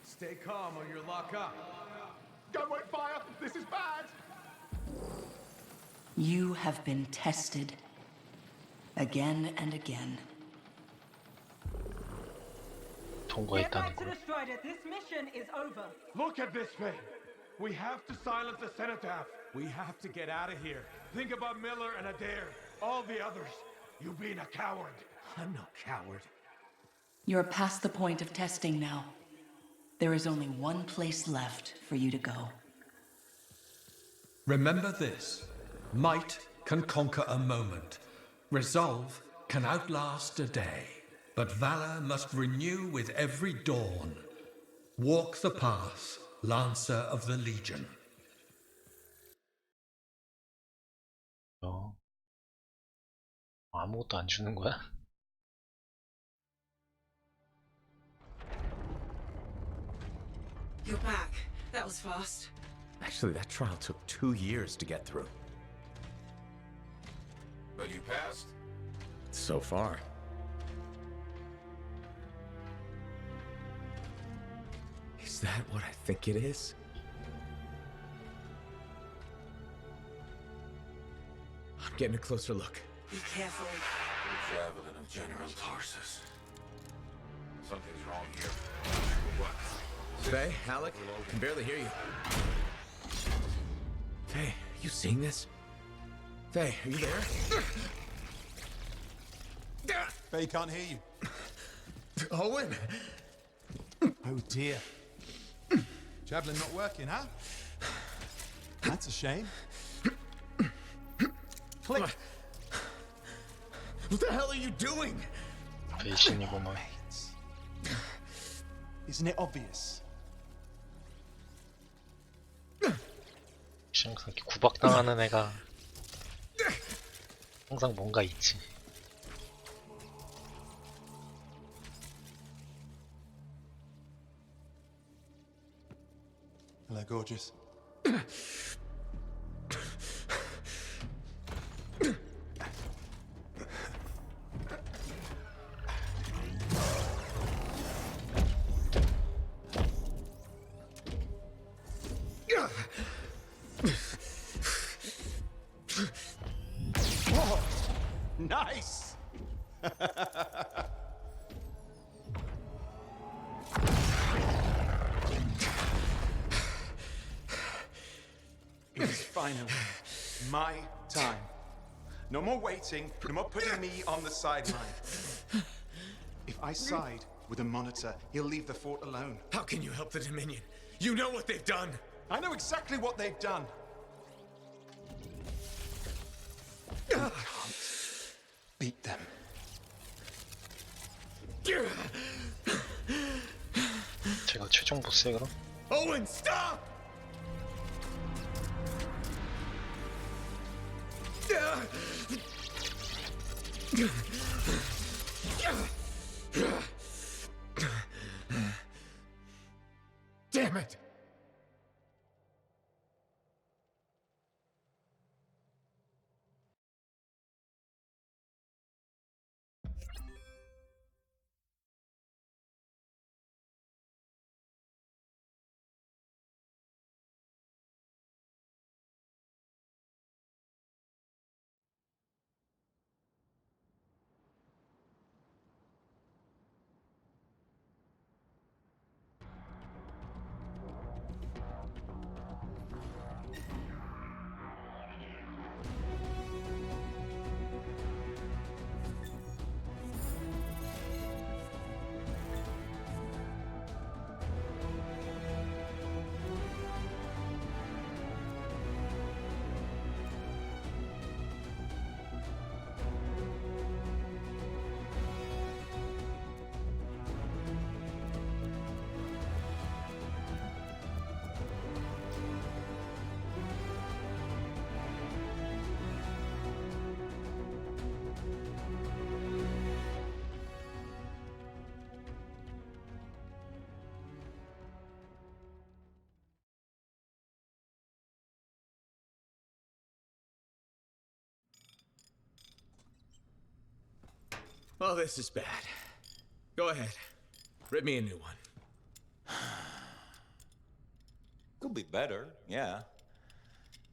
Stay calm or you'll lock up. Gun won't fire! This is bad! You have been tested. Again and again. 통과했다는 거야. This mission is over. Look at this thing. We have to silence the cenotaph. We have to get out of here. Think about Miller and Adair. All the others. You being a coward. I'm no coward. You're past the point of testing now. There is only one place left for you to go. Remember this. Might can conquer a moment. Resolve can outlast a day. But valor must renew with every dawn. Walk the path, Lancer of the Legion. 아무것도 안 주는 거야? You're back. That was fast. Actually, that trial took 2 years to get through. But you passed? So far. Is that what I think it is? I'm getting a closer look. Be careful. The Javelin of General Tarsus. Something's wrong here. What? Faye, Alec, can barely hear you. Faye, you seeing this? Faye, are you there? Faye can't hear you. Owen! Oh dear. Javelin not working, huh? That's a shame. Click. What the hell are you doing? 배신이구만. Isn't it obvious? 그렇게 구박당하는 애가 항상 뭔가 있지. Hello, gorgeous. Whoa, nice. It's finally my time. No more waiting, no more putting me on the sideline. If I side with a monitor, he'll leave the fort alone. How can you help the Dominion? You know what they've done! I know exactly what they've done. We can't beat them. 제가 최종 보스에 그럼? Owen, stop! Damn it! Oh, this is bad. Go ahead. Rip me a new one. Could be better, yeah.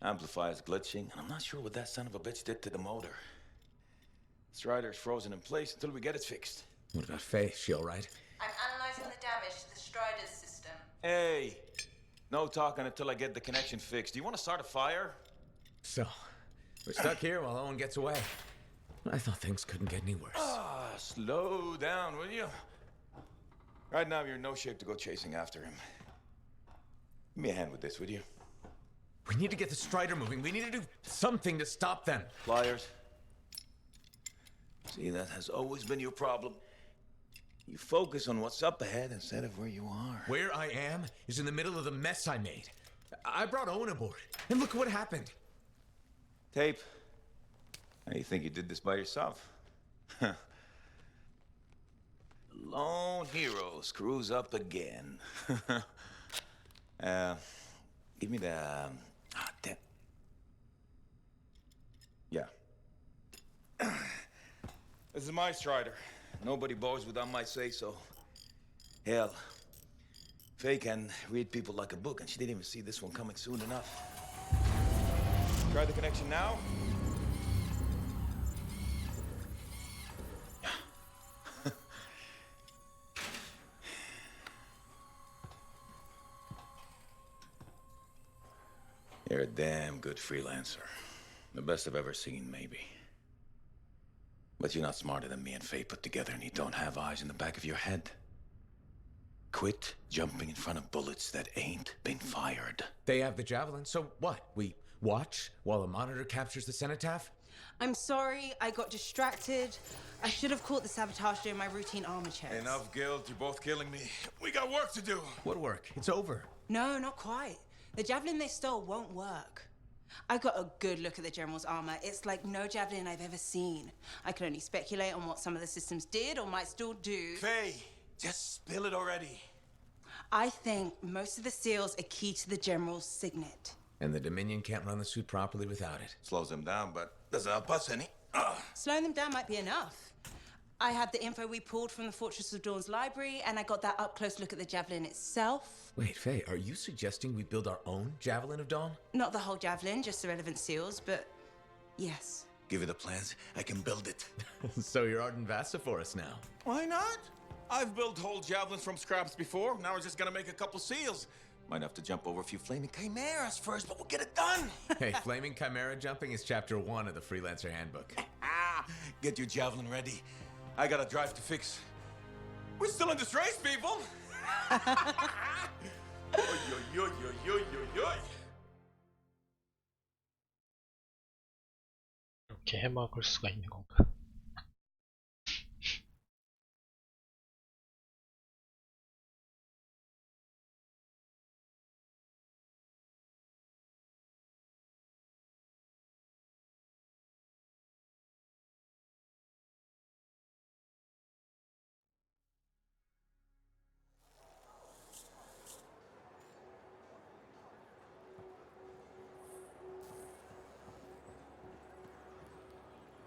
Amplifier's glitching, and I'm not sure what that son of a bitch did to the motor. Strider's frozen in place until we get it fixed. What about Faye? Is she all right? I'm analyzing the damage to the Strider's system. Hey, no talking until I get the connection fixed. Do you want to start a fire? So, we're stuck here while Owen gets away. I thought things couldn't get any worse. Slow down, will you? Right now, you're in no shape to go chasing after him. Give me a hand with this, would you? We need to get the Strider moving. We need to do something to stop them. Flyers. See, that has always been your problem. You focus on what's up ahead instead of where you are. Where I am is in the middle of the mess I made. I brought Owen aboard, and look what happened. Tape. How do you think you did this by yourself? Lone hero screws up again. Give me the... damn. Yeah. This is my Strider. Nobody bows without my say-so. Hell, Faye can read people like a book, and she didn't even see this one coming soon enough. Try the connection now. You're a damn good freelancer. The best I've ever seen, maybe. But you're not smarter than me and Faye put together, and you don't have eyes in the back of your head. Quit jumping in front of bullets that ain't been fired. They have the Javelin, so what? We watch while the monitor captures the Cenotaph? I'm sorry, I got distracted. I should have caught the sabotage during my routine armor checks. Enough guilt, you're both killing me. We got work to do. What work? It's over. No, not quite. The Javelin they stole won't work. I got a good look at the General's armor. It's like no Javelin I've ever seen. I can only speculate on what some of the systems did or might still do. Faye, just spill it already. I think most of the seals are key to the General's signet. And the Dominion can't run the suit properly without it. Slows them down, but doesn't help us any. Slowing them down might be enough. I have the info we pulled from the Fortress of Dawn's library, and I got that up-close look at the Javelin itself. Wait, Faye, are you suggesting we build our own Javelin of Dawn? Not the whole Javelin, just the relevant seals, but yes. Give me the plans, I can build it. So you're Arden Vassa for us now. Why not? I've built whole javelins from scraps before. Now we're just gonna make a couple seals. Might have to jump over a few flaming chimeras first, but we'll get it done. Hey, flaming chimera jumping is chapter 1 of the Freelancer Handbook. Get your javelin ready. I got a drive to fix. We're still in this race, people. Oy, oy, oy, oy, oy, oy, oy. 이렇게 해먹을 수가 있는 건가?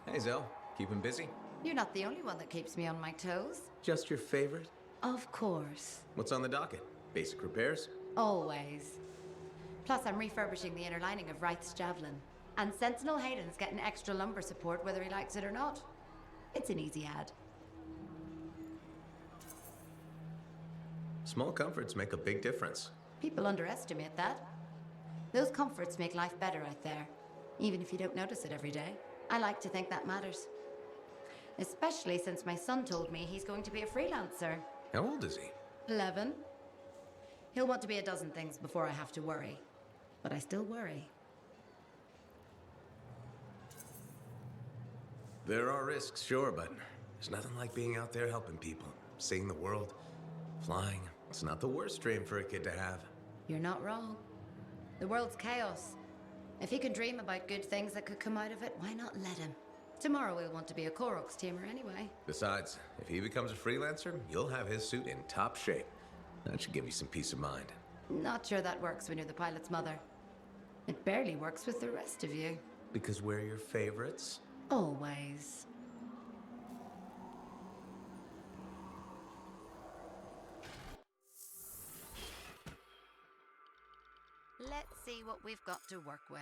Hey, Zell. Keep him busy? You're not the only one that keeps me on my toes. Just your favorite? Of course. What's on the docket? Basic repairs? Always. Plus, I'm refurbishing the inner lining of Wraith's Javelin. And Sentinel Hayden's getting extra lumbar support whether he likes it or not. It's an easy ad. Small comforts make a big difference. People underestimate that. Those comforts make life better out there, even if you don't notice it every day. I like to think that matters. Especially since my son told me he's going to be a freelancer. How old is he? 11. He'll want to be a dozen things before I have to worry. But I still worry. There are risks, sure, but there's nothing like being out there helping people, seeing the world, flying. It's not the worst dream for a kid to have. You're not wrong. The world's chaos. If he can dream about good things that could come out of it, why not let him? Tomorrow we'll want to be a Koroks teamer anyway. Besides, if he becomes a freelancer, you'll have his suit in top shape. That should give you some peace of mind. Not sure that works when you're the pilot's mother. It barely works with the rest of you. Because we're your favorites? Always. Let's see what we've got to work with.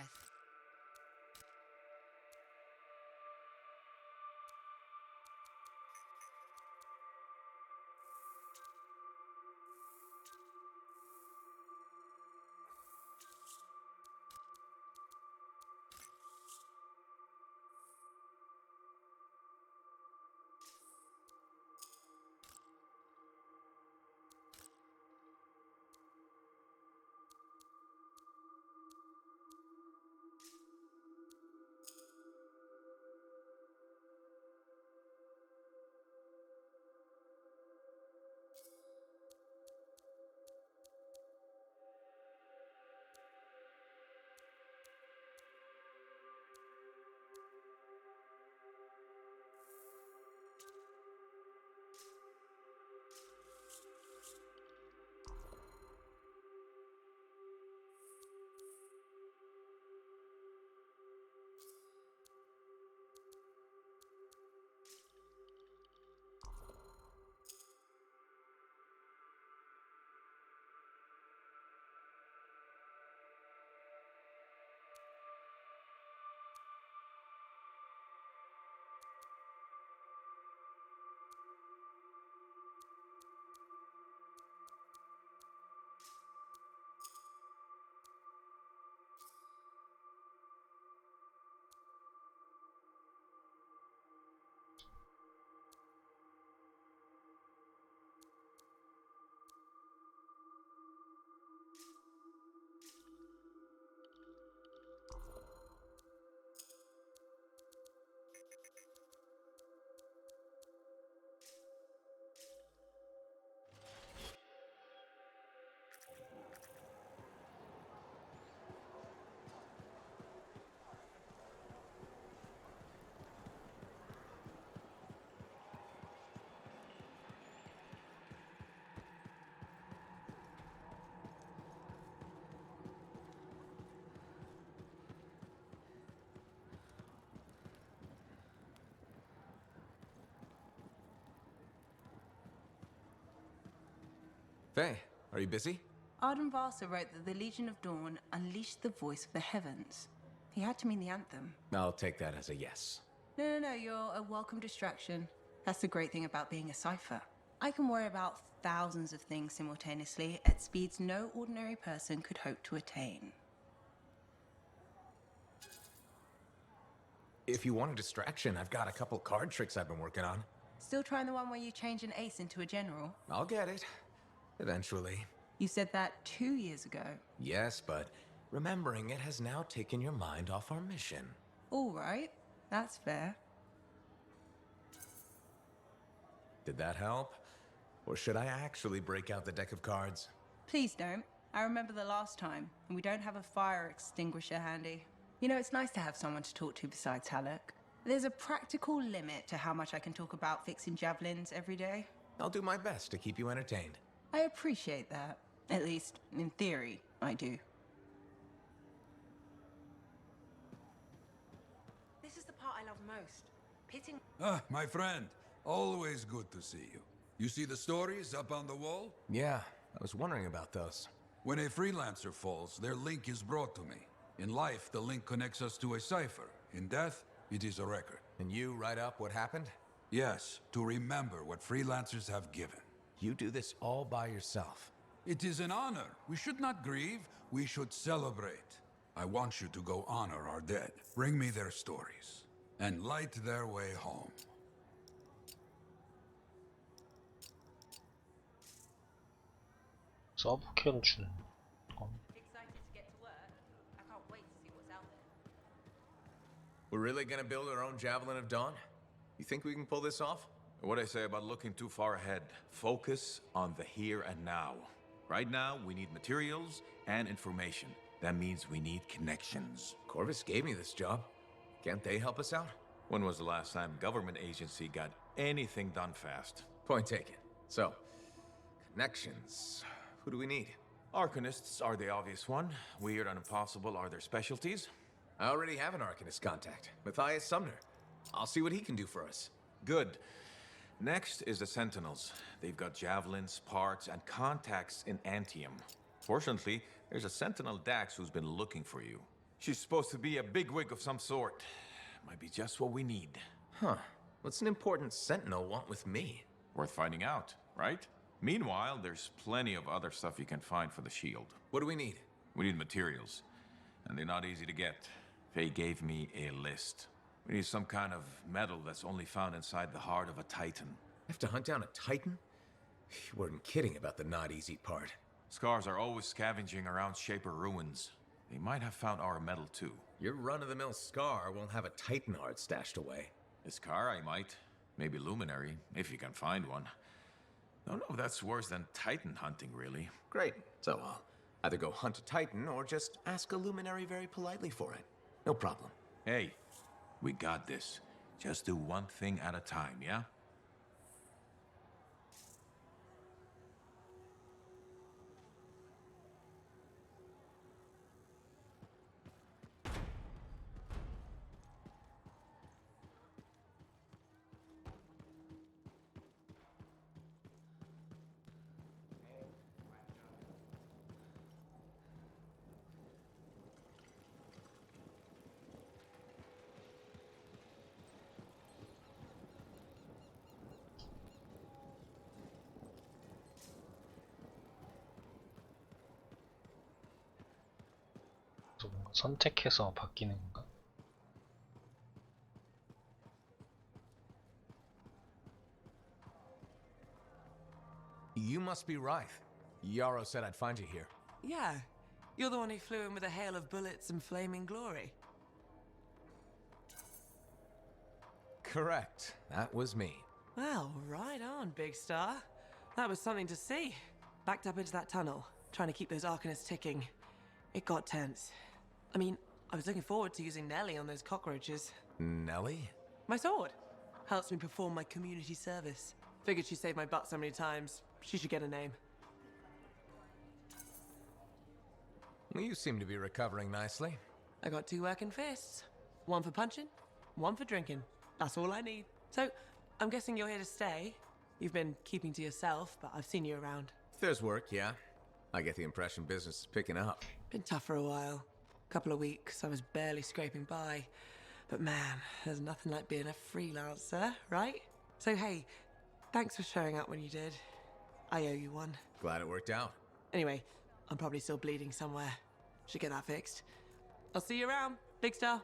Faye, are you busy? Arden Varsa wrote that the Legion of Dawn unleashed the voice of the heavens. He had to mean the anthem. I'll take that as a yes. No, you're a welcome distraction. That's the great thing about being a cipher. I can worry about thousands of things simultaneously at speeds no ordinary person could hope to attain. If you want a distraction, I've got a couple card tricks I've been working on. Still trying the one where you change an ace into a general? I'll get it. Eventually. You said that 2 years ago. Yes, but remembering it has now taken your mind off our mission. All right, that's fair. Did that help? Or should I actually break out the deck of cards? Please don't. I remember the last time, and we don't have a fire extinguisher handy. You know, it's nice to have someone to talk to besides Halleck. There's a practical limit to how much I can talk about fixing javelins every day. I'll do my best to keep you entertained. I appreciate that. At least, in theory, I do. This is the part I love most. Pitting... Ah, my friend. Always good to see you. You see the stories up on the wall? Yeah, I was wondering about those. When a freelancer falls, their link is brought to me. In life, the link connects us to a cipher. In death, it is a record. And you write up what happened? Yes, to remember what freelancers have given. You do this all by yourself. It is an honor. We should not grieve, we should celebrate. I want you to go honor our dead. Bring me their stories, and light their way home. 서브캐로 주는 건. We're really gonna build our own Javelin of Dawn? You think we can pull this off? What I say about looking too far ahead. Focus on the here and now. Right now, we need materials and information. That means we need connections. Corvus gave me this job. Can't they help us out? When was the last time a government agency got anything done fast? Point taken. So, connections. Who do we need? Arcanists are the obvious one. Weird and impossible are their specialties. I already have an Arcanist contact, Matthias Sumner. I'll see what he can do for us. Good. Next is the Sentinels. They've got javelins, parts, and contacts in Antium. Fortunately, there's a Sentinel Dax who's been looking for you. She's supposed to be a bigwig of some sort. Might be just what we need. Huh. What's an important Sentinel want with me? Worth finding out, right? Meanwhile, there's plenty of other stuff you can find for the shield. What do we need? We need materials, and they're not easy to get. Faye gave me a list. We need some kind of metal that's only found inside the heart of a Titan. Have to hunt down a Titan? You weren't kidding about the not easy part. Scars are always scavenging around Shaper ruins. They might have found our metal too. Your run-of-the-mill Scar won't have a Titan heart stashed away. A Scar I might. Maybe Luminary, if you can find one. Don't know if that's worse than Titan hunting, really. Great. So I'll either go hunt a Titan or just ask a Luminary very politely for it. No problem. Hey, we got this. Just do one thing at a time, yeah? 또 뭔가 선택해서 바뀌는 건가? You must be Rythe. Yarrow said I'd find you here. Yeah. You're the one who flew in with a hail of bullets and flaming glory. Correct. That was me. Well, right on, Big Star. That was something to see. Backed up into that tunnel, trying to keep those Arcanists ticking. It got tense. I mean, I was looking forward to using Nellie on those cockroaches. Nellie? My sword. Helps me perform my community service. Figured she saved my butt so many times. She should get a name. Well, you seem to be recovering nicely. I got 2 working fists. One for punching, one for drinking. That's all I need. So, I'm guessing you're here to stay. You've been keeping to yourself, but I've seen you around. If there's work, yeah. I get the impression business is picking up. Been tough for a while. Couple of weeks, I was barely scraping by. But man, there's nothing like being a freelancer, right? So hey, thanks for showing up when you did. I owe you one. Glad it worked out. Anyway, I'm probably still bleeding somewhere. Should get that fixed. I'll see you around, Big Star.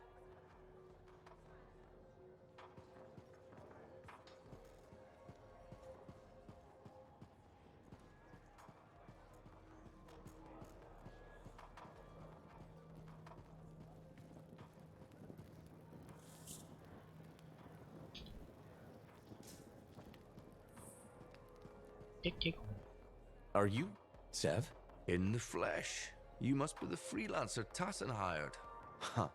Are you Sev? In the flesh. You must be the freelancer Tassin hired. Huh.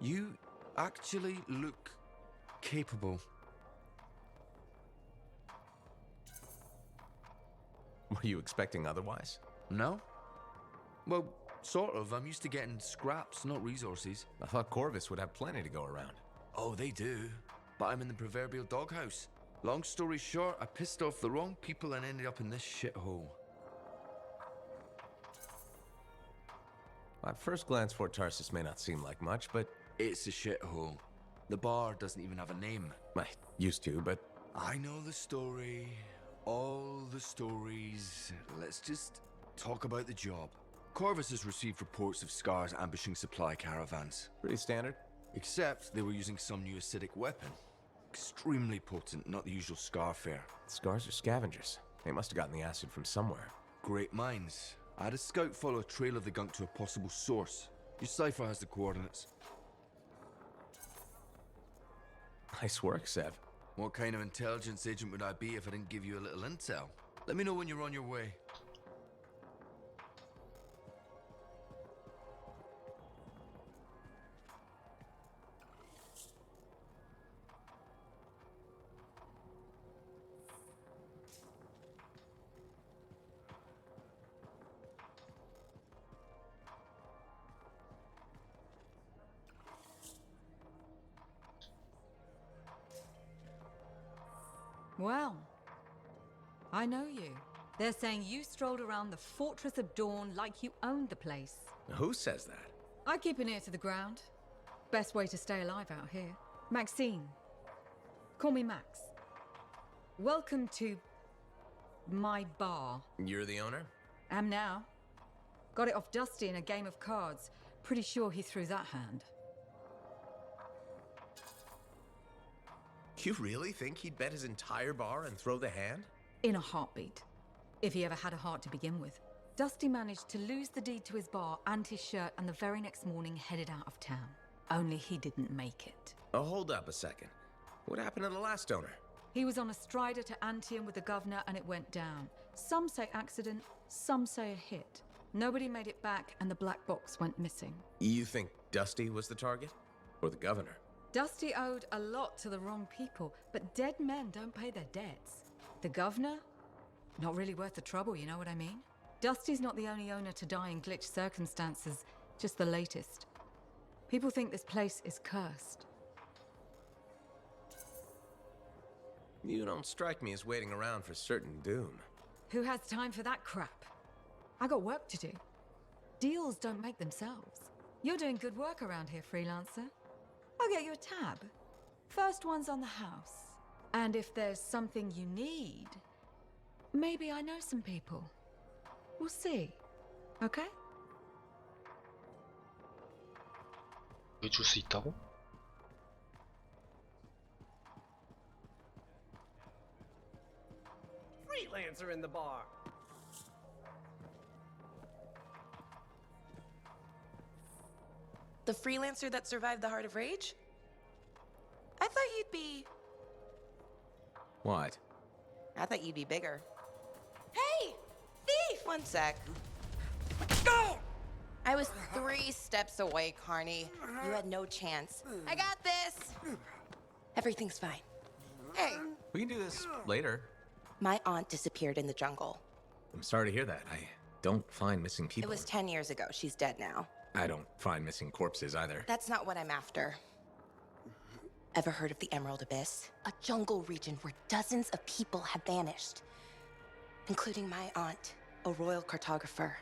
You actually look capable. Were you expecting otherwise? No? Well, sort of. I'm used to getting scraps, not resources. I thought Corvus would have plenty to go around. Oh, they do. But I'm in the proverbial doghouse. Long story short, I pissed off the wrong people and ended up in this shithole. At first glance, Fort Tarsis may not seem like much, but... It's a shithole. The bar doesn't even have a name. I used to, but... I know the story. All the stories. Let's just talk about the job. Corvus has received reports of Scars ambushing supply caravans. Pretty standard. Except they were using some new acidic weapon. Extremely potent, not the usual Scar fare. Scars are scavengers. They must have gotten the acid from somewhere. Great minds. I had a scout follow a trail of the gunk to a possible source. Your cipher has the coordinates. Nice work, Sev. What kind of intelligence agent would I be if I didn't give you a little intel? Let me know when you're on your way. Well, I know you. They're saying you strolled around the Fortress of Dawn like you owned the place. Who says that? I keep an ear to the ground. Best way to stay alive out here. Maxine. Call me Max. Welcome to my bar. You're the owner? Am now. Got it off Dusty in a game of cards. Pretty sure he threw that hand. You really think he'd bet his entire bar and throw the hand? In a heartbeat. If he ever had a heart to begin with. Dusty managed to lose the deed to his bar and his shirt, and the very next morning headed out of town. Only he didn't make it. Oh, hold up a second. What happened to the last owner? He was on a strider to Antium with the governor and it went down. Some say accident, some say a hit. Nobody made it back and the black box went missing. You think Dusty was the target? Or the governor? Dusty owed a lot to the wrong people, but dead men don't pay their debts. The governor? Not really worth the trouble, you know what I mean? Dusty's not the only owner to die in glitch circumstances, just the latest. People think this place is cursed. You don't strike me as waiting around for certain doom. Who has time for that crap? I got work to do. Deals don't make themselves. You're doing good work around here, freelancer. I'll get you a tab. First one's on the house. And if there's something you need, maybe I know some people. We'll see. Okay? 왜 줄 수 있다고? Freelancer in the bar. The freelancer that survived the Heart of Rage? I thought you'd be... What? I thought you'd be bigger. Hey! Thief! 1 sec. Go! I was 3 steps away, Carney. You had no chance. I got this! Everything's fine. Hey! We can do this later. My aunt disappeared in the jungle. I'm sorry to hear that. I don't find missing people. It was 10 years ago. She's dead now. I don't find missing corpses either. That's not what I'm after. Ever heard of the Emerald Abyss? A jungle region where dozens of people have vanished. including my aunt, a royal cartographer,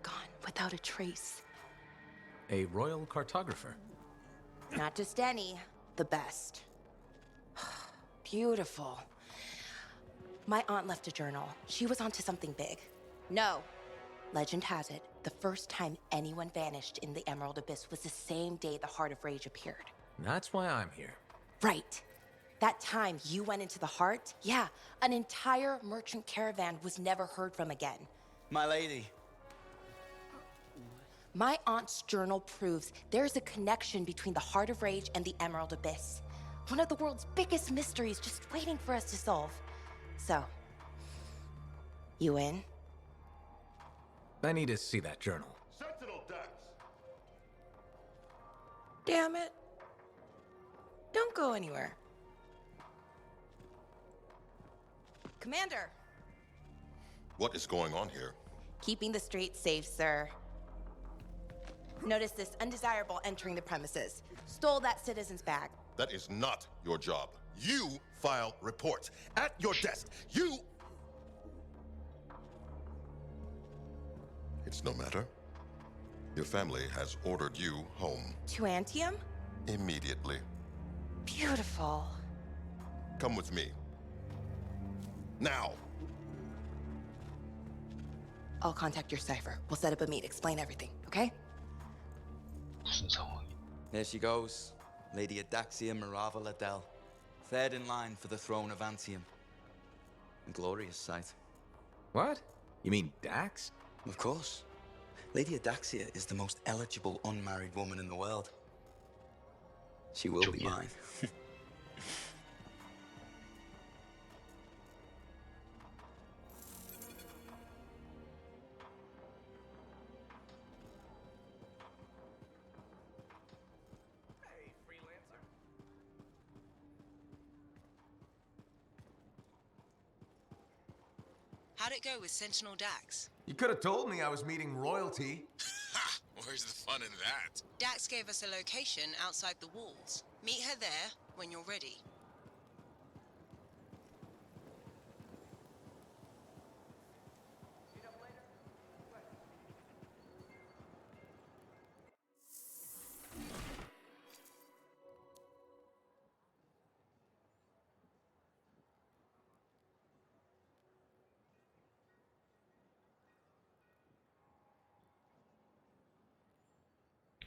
gone without a trace. A royal cartographer? Not just any, the best. Beautiful. My aunt left a journal. She was onto something big. No. Legend has it, the first time anyone vanished in the Emerald Abyss was the same day the Heart of Rage appeared. That's why I'm here. Right. That time you went into the Heart, yeah, an entire merchant caravan was never heard from again. My lady. My aunt's journal proves there's a connection between the Heart of Rage and the Emerald Abyss. One of the world's biggest mysteries just waiting for us to solve. So, you in? I need to see that journal. Sentinel Dax! Damn it. Don't go anywhere. Commander! What is going on here? Keeping the streets safe, sir. Notice this undesirable entering the premises. Stole that citizen's bag. That is not your job. You file reports. At your desk, you... It's no matter. Your family has ordered you home. To Antium? Immediately. Beautiful. Come with me. Now! I'll contact your cipher. We'll set up a meet, explain everything, okay? There she goes. Lady Adaxia Mirava Ladell. Third in line for the throne of Antium. A glorious sight. What? You mean Dax? Of course. Lady Adaxia is the most eligible unmarried woman in the world. She will be mine. How'd it go with Sentinel Dax? You could have told me I was meeting royalty. Ha! Where's the fun in that? Dax gave us a location outside the walls. Meet her there when you're ready.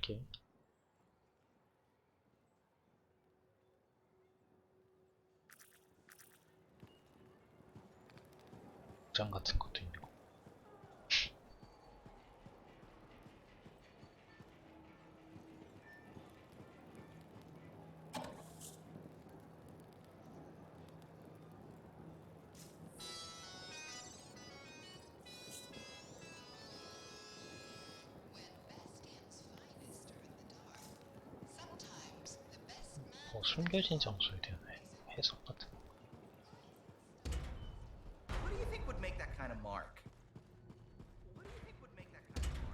Okay. 장 같은 것도 있는 거. 숨겨진 장소에 대한 해석 같은 거. What do you think would make that kind of mark? What do you think would make that kind of mark?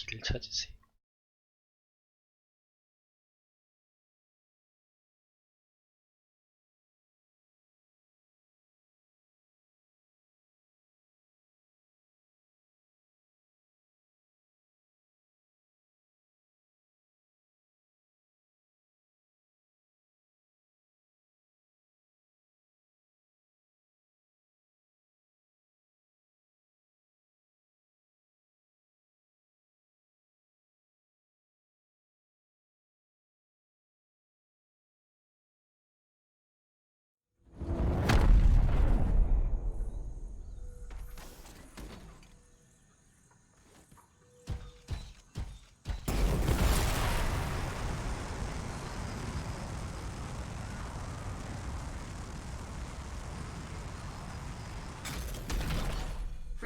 길을 찾으세요.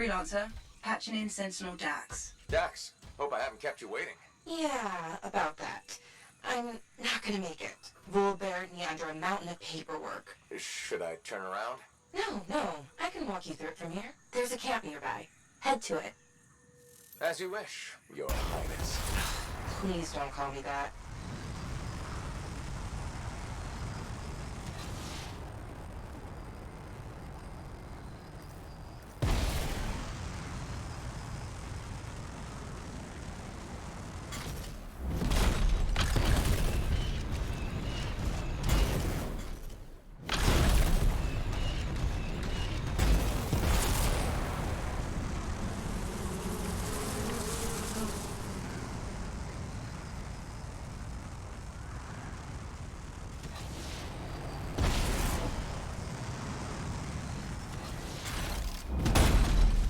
Freelancer, Patching in Sentinel Dax. Dax, hope I haven't kept you waiting. Yeah, about that. I'm not gonna make it. Vol buried me under a mountain of paperwork. Should I turn around? No, I can walk you through it from here. There's a camp nearby. Head to it. As you wish, Your Highness. Please don't call me that.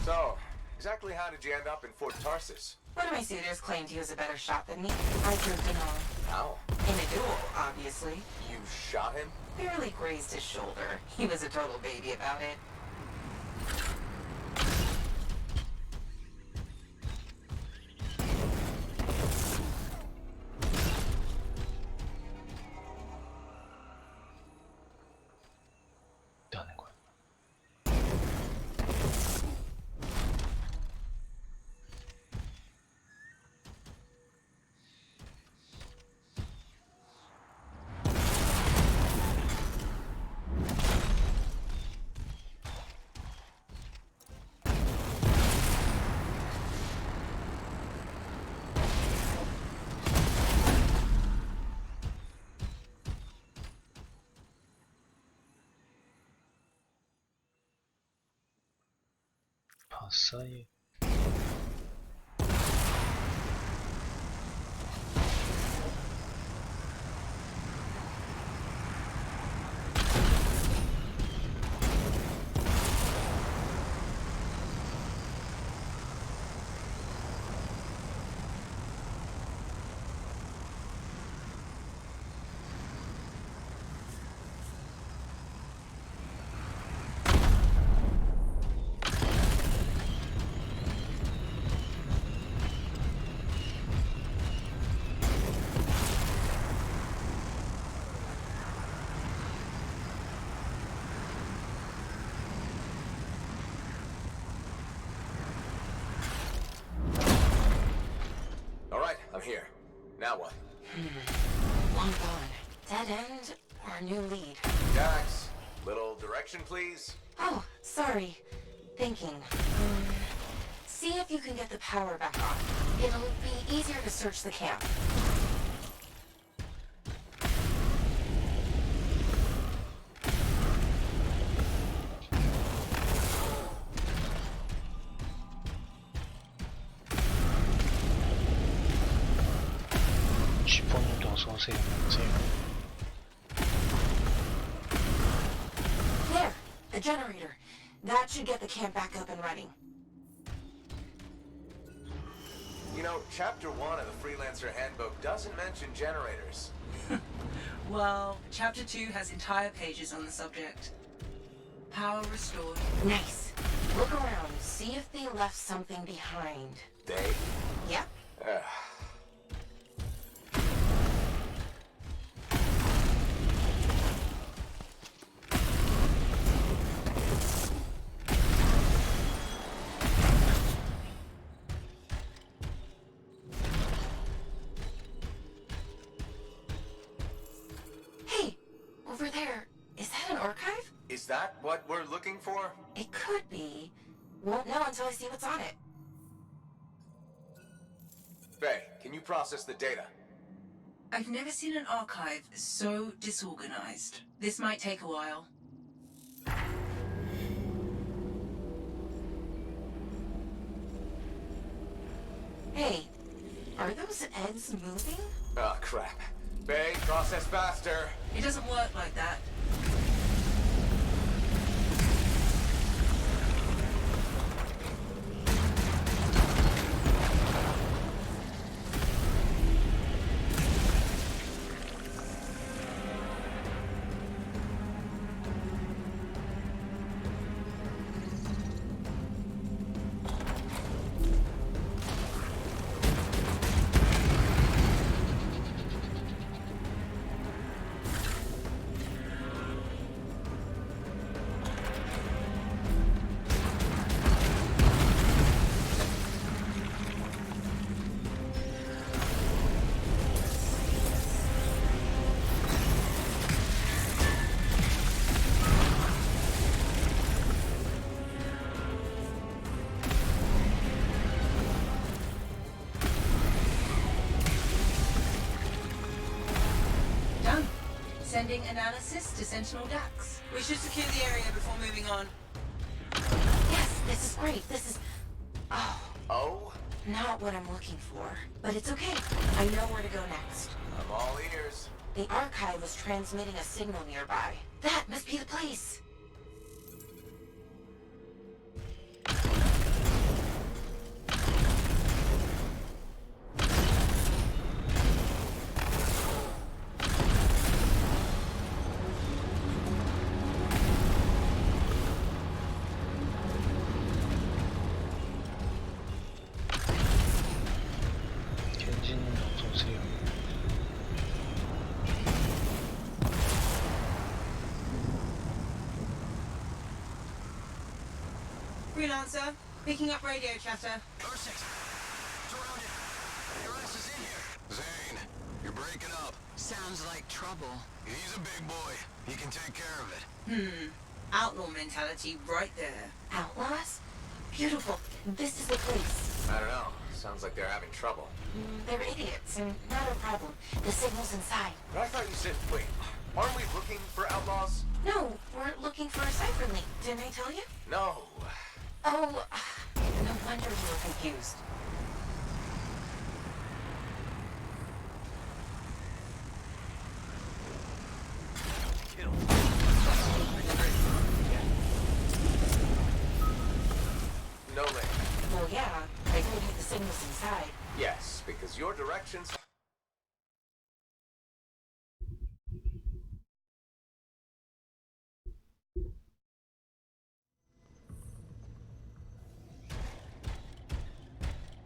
So, exactly how did you end up in Fort Tarsus? One of my suitors claimed he was a better shot than me. I proved him wrong. How? In a duel, obviously. You shot him? Barely grazed his shoulder. He was a total baby about it. 하는 거야. 봤어요. I'm here. Now what? Long gone. Dead end or new lead? Dax, little direction, please. Oh, sorry. Thinking. See if you can get the power back on. It'll be easier to search the camp. 쥐포님도 어서 오세요. There, the generator. That should get the camp back up and running. You know, Chapter 1 of the Freelancer Handbook doesn't mention generators. Well, Chapter 2 has entire pages on the subject. Power restored. Nice. Look around, see if they left something behind. They? Yep. Hey, over there. Is that an archive? Is that what we're looking for? It could be. Won't know until I see what's on it. Faye, can you process the data? I've never seen an archive so disorganized. This might take a while. Hey, are those eggs moving? Oh, crap. Faye, process faster. It doesn't work like that. Sending analysis to Sentinel Dax. We should secure the area before moving on. Yes, this is great. This is... Oh? Not what I'm looking for. But it's okay. I know where to go next. I'm all ears. The archive was transmitting a signal nearby. That must be the place. 켄지님 어서오세요. Freelancer, picking up radio chatter. Zane, you're breaking up. Sounds like trouble. He's a big boy. He can take care of it. Outlaw mentality right there. Outlaws? Beautiful. This is the place. I don't know. Sounds like they're having trouble. They're idiots, and not a problem. The signal's inside. But I thought you said, wait, aren't we looking for outlaws? No, we're looking for a cipher link. Didn't I tell you? No. Oh, no wonder you were confused. No link. Well, yeah, I told you the signal's inside. Yes, because your directions...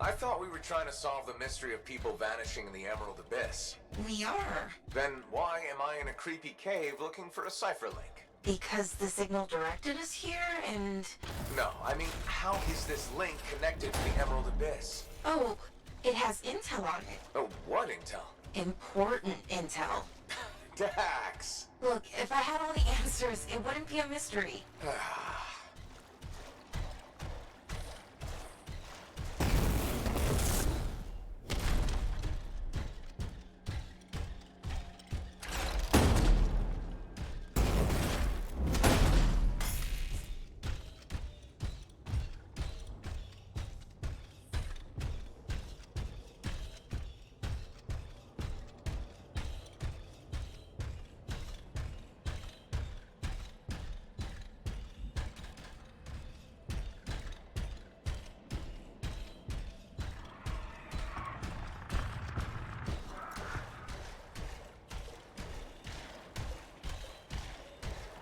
I thought we were trying to solve the mystery of people vanishing in the Emerald Abyss. We are. Then why am I in a creepy cave looking for a cipher link? Because the signal directed us here, and... No, I mean, how is this link connected to the Emerald Abyss? Oh, it has intel on it. Oh, what intel? Important intel. Dax! Look, if I had all the answers, it wouldn't be a mystery.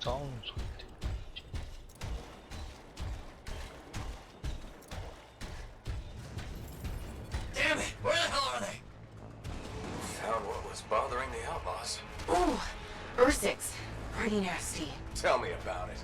싸우는 소리. Damn it! Where the hell are they? Found what was bothering the outlaws. Ooh, Ursix. Pretty nasty. Tell me about it.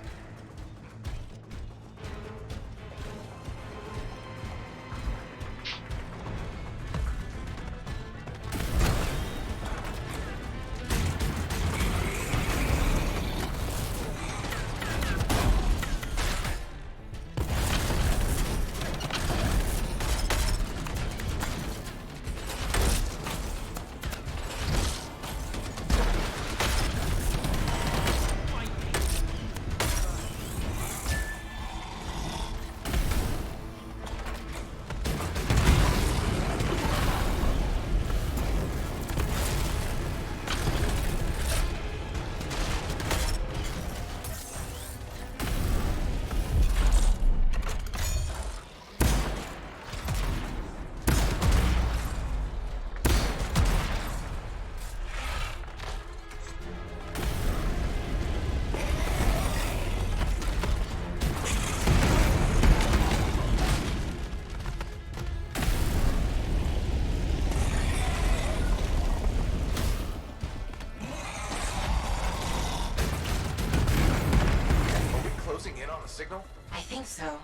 Signal? I think so.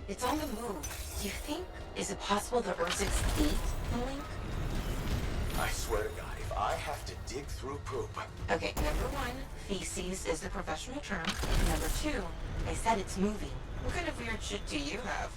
It's on the move. Do you think... Is it possible the Ursix ate the link? I swear to God, if I have to dig through poop... Okay, number one, feces is the professional term. Number two, I said it's moving. What kind of weird shit do you have?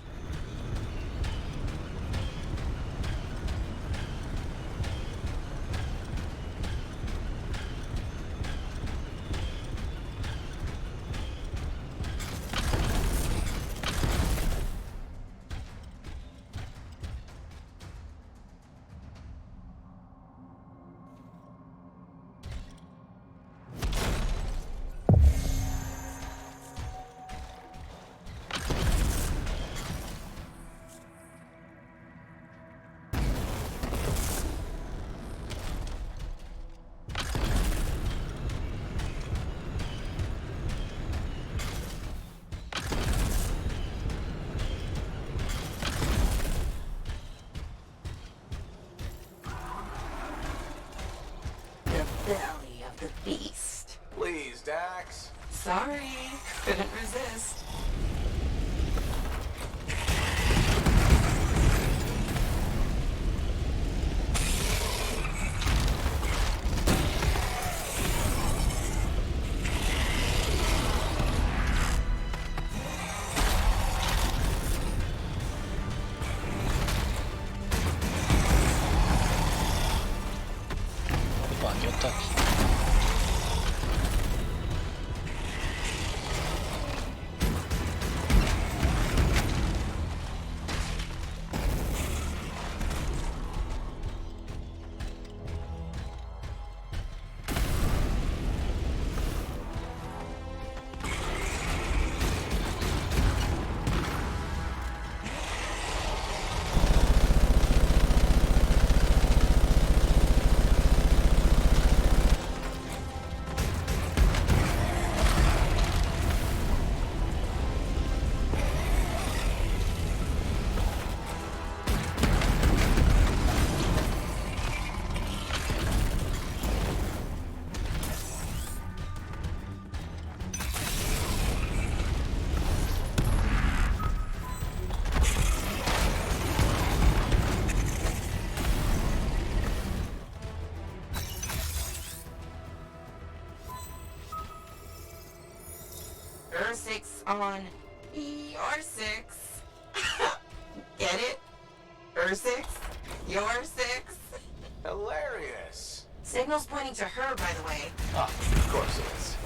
the beast. Please, Dax. Sorry, couldn't resist. 이거 아니었다. Ur-6 on ER6. Get it? Ur-6? Your 6? Hilarious. Signal's pointing to her, by the way. Ah, of course it is.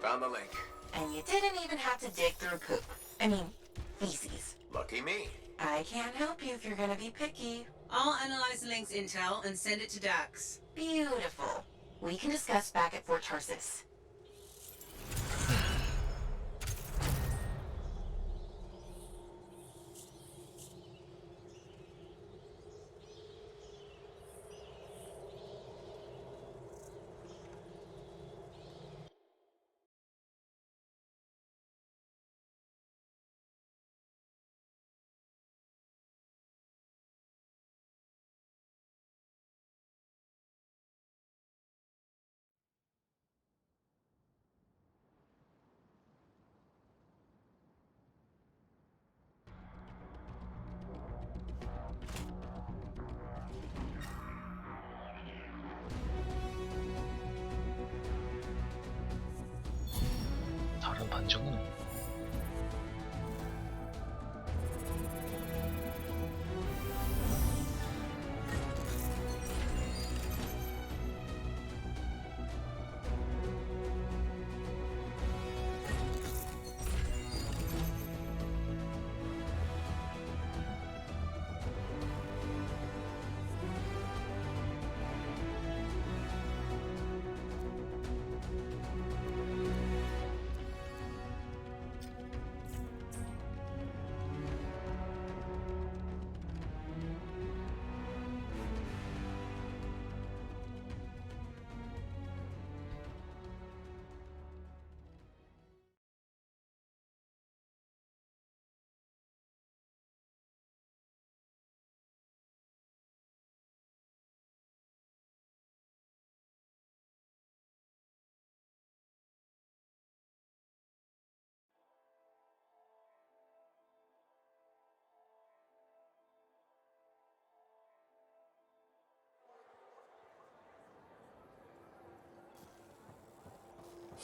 Found the link. And you didn't even have to dig through poop. I mean, feces. Lucky me. I can't help you if you're gonna be picky. I'll analyze the link's intel and send it to Dax. Beautiful. We can discuss back at Fort Tarsis. 다른 반정은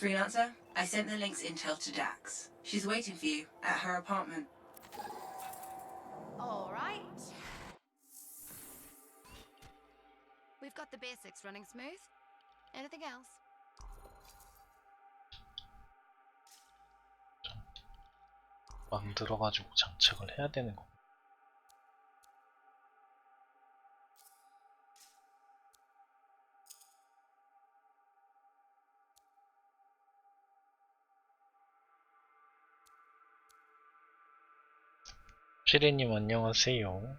Freelancer, I sent the link's intel to Dax. She's waiting for you at her apartment. All right. We've got the basics running smooth. Anything else? 만들어가지고 장착을 해야 되는 거. 시리님 안녕하세요.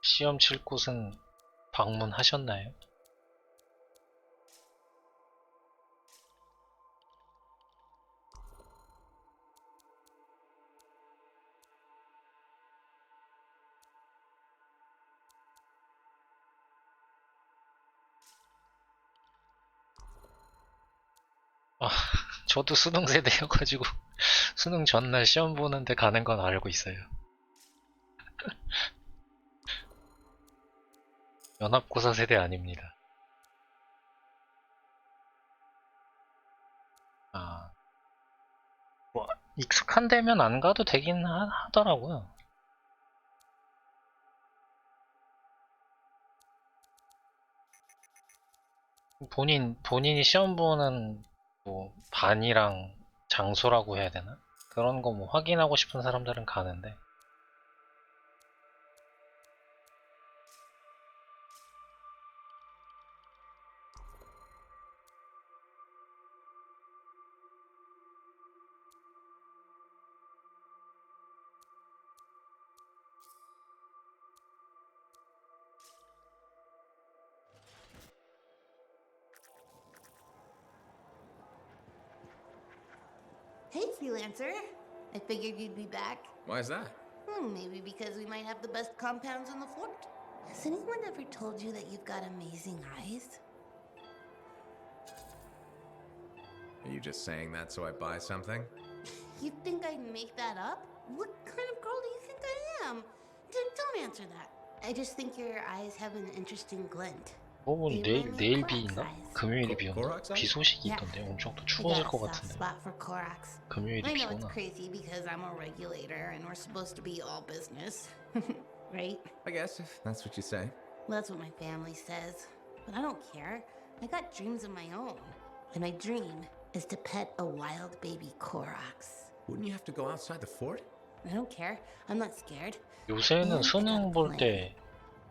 시험 칠 곳은 방문하셨나요? 아, 저도 수능 세대여가지고 수능 전날 시험 보는데 가는 건 알고 있어요. 연합고사 세대 아닙니다. 아, 뭐 익숙한 데면 안 가도 되긴 하더라고요. 본인이 시험 보는 뭐 반이랑 장소라고 해야 되나? 그런 거 뭐 확인하고 싶은 사람들은 가는데. Hey, Freelancer. I figured you'd be back. Why is that? Maybe because we might have the best compounds in the fort. Has anyone ever told you that you've got amazing eyes? Are you just saying that so I buy something? You think I'd make that up? What kind of girl do you think I am? Don't answer that. I just think your eyes have an interesting glint. 내일 비인가? 금요일이 비 온다. 비 소식이 있던데 엄청 또 추워질 것 같은데. 금요일이 I know it's 비구나. crazy because I'm a regulator and we're supposed to be all business, right? I guess, if that's what you say. Well, that's what my family says. But I don't care. I got dreams of my own. And my dream is to pet a wild baby Korax. Wouldn't you have to go outside the fort? I don't care. I'm not scared. 요새는 수능 볼 때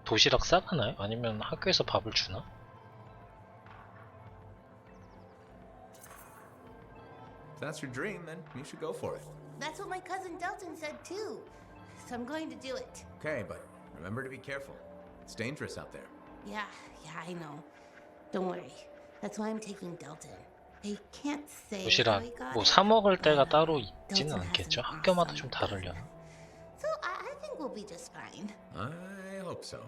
도시락 싸가나요? 아니면 학교에서 밥을 주나? If that's your dream, then you should go for it. That's what my cousin Delton said too. So I'm going to do it. Okay, but remember to be careful. It's dangerous out there. Yeah, I know. Don't worry. That's why I'm taking Delton. They can't say how 도시락 he got 뭐 it. 사 먹을 때가 따로 있지는 않겠죠? 학교마다 좀 다르려나? So I think we'll be just fine. I hope so.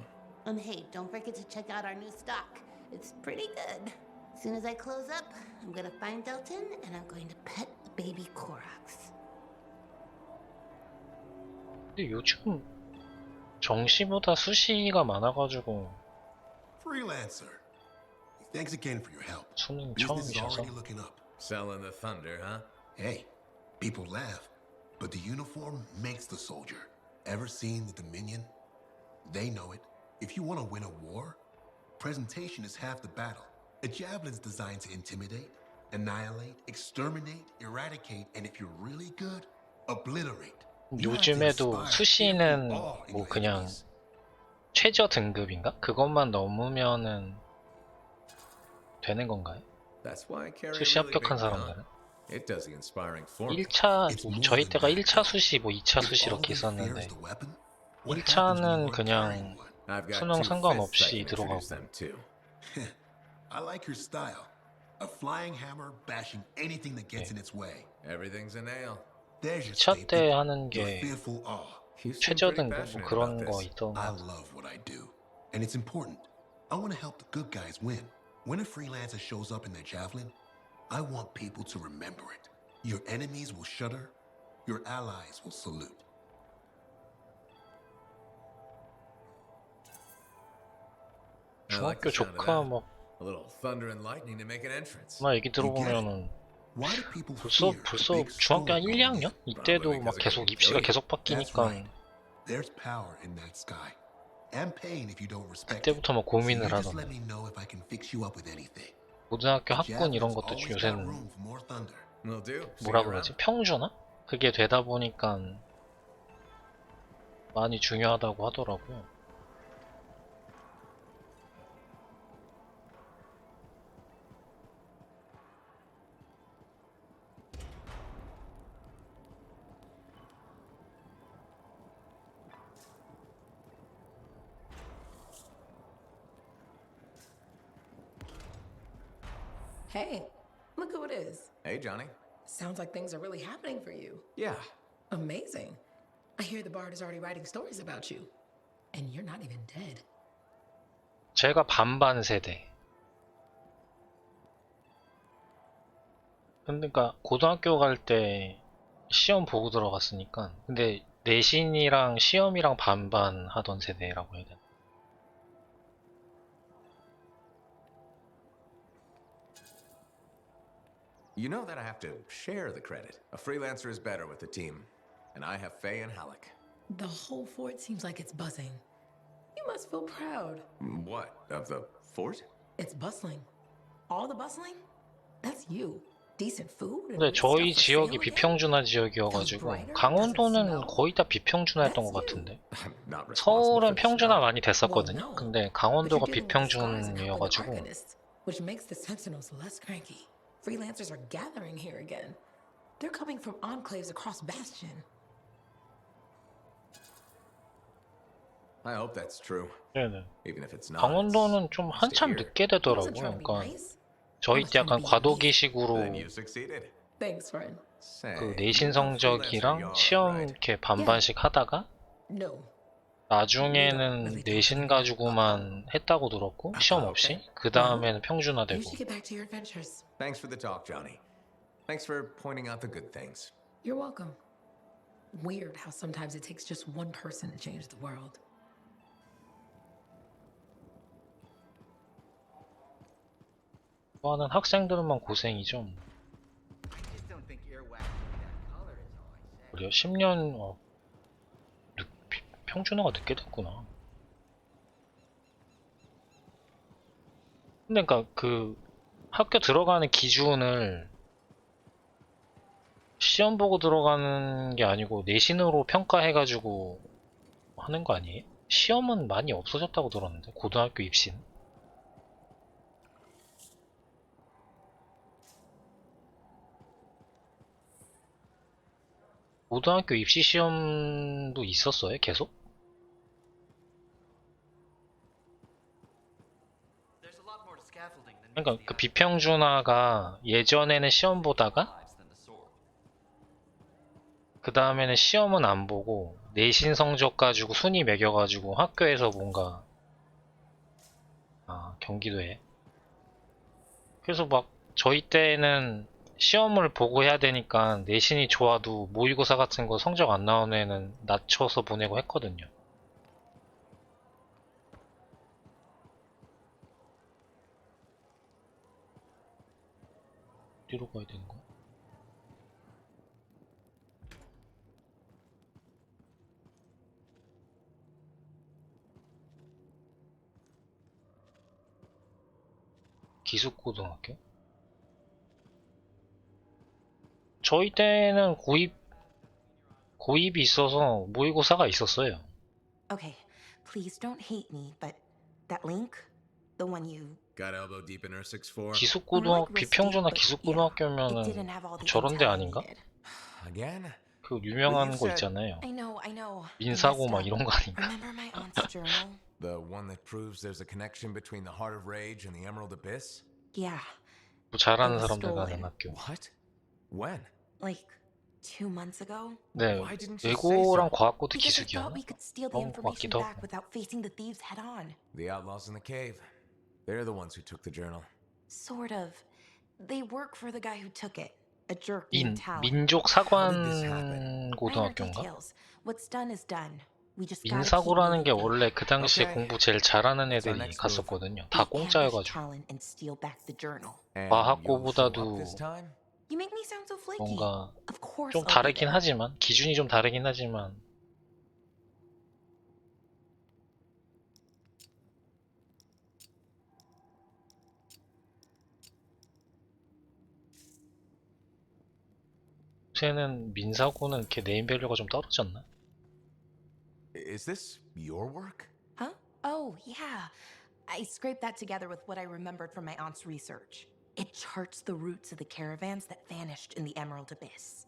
And hey, don't forget to check out our new stock. It's pretty good. As soon as I close up, I'm gonna find Delton and I'm going to pet baby Korax. 근데 요즘 정시보다 수시가 많아가지고 Freelancer. Thanks again for your help. 수능 Business is 처음이셔서. already looking up. Selling the thunder, huh? Hey, people laugh, but the uniform makes the soldier. Ever seen the Dominion? They know it. If you want to win a war, presentation is half the battle. A javelin's designed to intimidate, annihilate, exterminate, eradicate, and if you're really good, obliterate. 요즘에도 수시는 뭐 그냥 최저 등급인가? 그것만 넘으면은 되는 건가요? That's why I carry 수시 a really 합격한 big gun. 사람들은? It does the inspiring for me. 1차, 저희 때가 1차 수시, 뭐 2차 수시 이렇게 있었는데 1차는 그냥 수능 상관없이 들어가고 I like your style. A flying hammer bashing anything that gets in its way. Everything's a nail. There's your 2차 때 statement. 하는 Your 게 fearful awe. 최저 등급 뭐 그런 거 있던 거 I 같아요. love what I do, and it's important. I want to help the good guys win. When a freelancer shows up in their javelin, I want people to remember it. Your enemies will shudder, your allies will salute. I like 중학교 the sound of 조카 that. 막 A little thunder and lightning to make an entrance. 나 얘기 들어보면은 벌써 중학교 한 1, 2학년? 이때도 막 계속 입시가 계속 바뀌니까 There's power in that sky. And pain if you don't respect it. 그때부터 막 고민을 So you just 하던 let me know if I can fix you up with anything. 고등학교 학군 이런 것도 요새는 Will do. 뭐라 그러지? 평준화? 그게 되다 보니까 많이 중요하다고 하더라고요. Hey, look who it is. Hey, Johnny. Sounds like things are really happening for you. Yeah. Amazing. I hear the Bard is already writing stories about you. And you're not even dead. 제가 반반 세대. 그러니까 고등학교 갈 때 시험 보고 들어갔으니까 근데 내신이랑 시험이랑 반반 하던 세대라고 해야 되나? You know that I have to share the credit. A freelancer is better with the team. And I have Faye and Halleck. The whole fort seems like it's buzzing. You must feel proud. What? Of the fort? It's bustling. All the bustling? That's you. Decent food and 근데 good 저희 stuff for 지역이 sale again? 비평준화 지역이어가지고 강원도는 거의 다 비평준화였던 것 같은데 서울은 평준화 많이 됐었거든요. 근데 강원도가 비평준이어가지고 Which makes the Sentinels less cranky. Freelancers are gathering here again. They're coming from enclaves across Bastion. I hope that's true. 네네. Even if it's not. 강원도는 좀 한참 늦게 되더라고요. 그러니까 저희 때 약간 과도기식으로 Then you succeeded. Thanks, friend. 그 내신 성적이랑 시험 이렇게 반반씩 하다가 No. 나중에는 내신 가지고만 했다고 들었고 시험 없이 그 다음에는 평준화되고. You should get back to your adventures. Thanks for the talk, Johnny. Thanks for pointing out the good things. You're welcome. Weird how sometimes it takes just one person to change the world. 좋아하는 학생들만 고생이죠. 그래요? 10년 평준화가 늦게 됐구나. 근데 그러니까 그 학교 들어가는 기준을 시험 보고 들어가는 게 아니고 내신으로 평가해가지고 하는 거 아니에요? 시험은 많이 없어졌다고 들었는데 고등학교 입시는. 고등학교 입시 시험도 있었어요? 계속? 그러니까 그 비평준화가 예전에는 시험 보다가 그 다음에는 시험은 안 보고 내신 성적 가지고 순위 매겨가지고 학교에서 뭔가 경기도에 그래서 막 저희 때는 시험을 보고 해야 되니까 내신이 좋아도 모의고사 같은 거 성적 안 나오는 애는 낮춰서 보내고 했거든요. 어디로 가야 되는 거야? 기숙고등학교? 저희 때는 고입이 있어서 모의고사가 있었어요. Okay, please don't hate me, but that link, the one you Got elbow deep in R64. 기숙고등학교 비평준화 기숙고등학교면은 저런데 아닌가? Again? 그 유명한 거 있잖아요. I know. 민사고 막 이런 거 아닌가? Remember my aunt's journal? The one that proves there's a connection between the Heart of Rage and the Emerald Abyss? Yeah. 뭐 잘하는 사람들 가는 학교. What? When? Like 2 months ago? 네, 외고랑 과학고도 Because I 기숙이었나? thought we could steal the 그런 거 information 같기도 back 하고. without facing the thieves head on. The outlaws in the cave. They're the ones who took the journal. Sort of. They work for the guy who took it. A jerk named Talon. 민족 사관 고등학교인가? Details. What's done is done. We just gotta keep 민사고라는 게 moving. 원래 그 당시에 Okay. 공부 제일 잘하는 What's our 애들이 next 갔었거든요. move? 다 Ambush 공짜여가지고. Talon and steal back the journal. 과학고보다도 You make me sound so flaky. 뭔가 Of course 좀 I'll be 다르긴 there. 하지만 기준이 좀 다르긴 하지만 요새는 민사고는 이렇게 네임밸류가 좀 떨어졌나? Is this your work? Huh? Oh, yeah. I scraped that together with what I remembered from my aunt's research. It charts the routes of the caravans that vanished in the Emerald Abyss.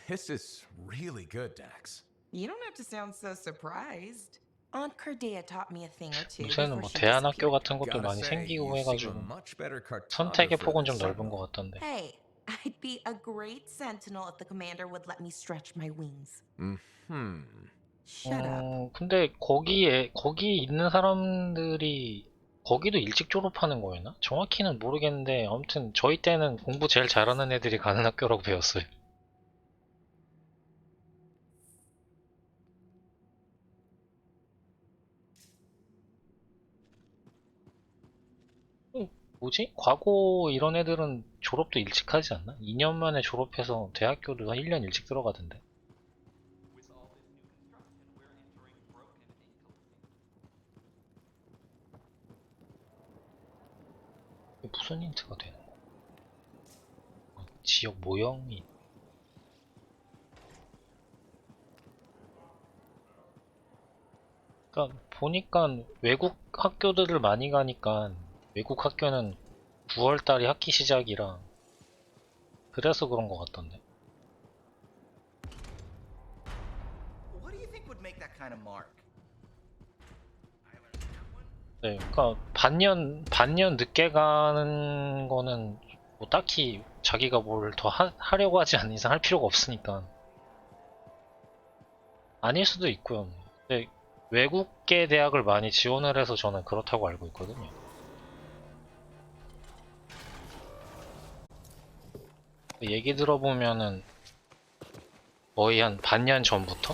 This is really good, Dax. You don't have to sound so surprised. Aunt Cordea taught me a thing or two. 요새는 뭐 before she 대안학교 disappeared. 같은 것도 많이 생기고 해가지고 선택의 폭은 좀 넓은 것 같던데. Hey, I'd be a great sentinel if the commander would let me stretch my wings. Shut up. 근데 거기 있는 사람들이 거기도 일찍 졸업하는 거였나? 정확히는 모르겠는데 아무튼 저희 때는 공부 제일 잘하는 애들이 가는 학교라고 배웠어요. 뭐지? 과거 이런 애들은 졸업도 일찍 하지 않나? 2년 만에 졸업해서 대학교도 한 1년 일찍 들어가던데. 이게 무슨 힌트가 되는 거야? 지역 모형이 그러니까 보니까 외국 학교들을 많이 가니까 외국 학교는 9월달이 학기 시작이라 그래서 그런 것 같던데. What do you think would make that kind of mark? 네, 그러니까 반년 늦게 가는 거는 뭐 딱히 자기가 뭘 더 하려고 하지 않는 이상 할 필요가 없으니까. 아닐 수도 있고요. 근데 외국계 대학을 많이 지원을 해서 저는 그렇다고 알고 있거든요. 얘기 들어보면은 거의 한 반년 전부터,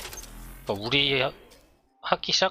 그러니까 우리 학기 시작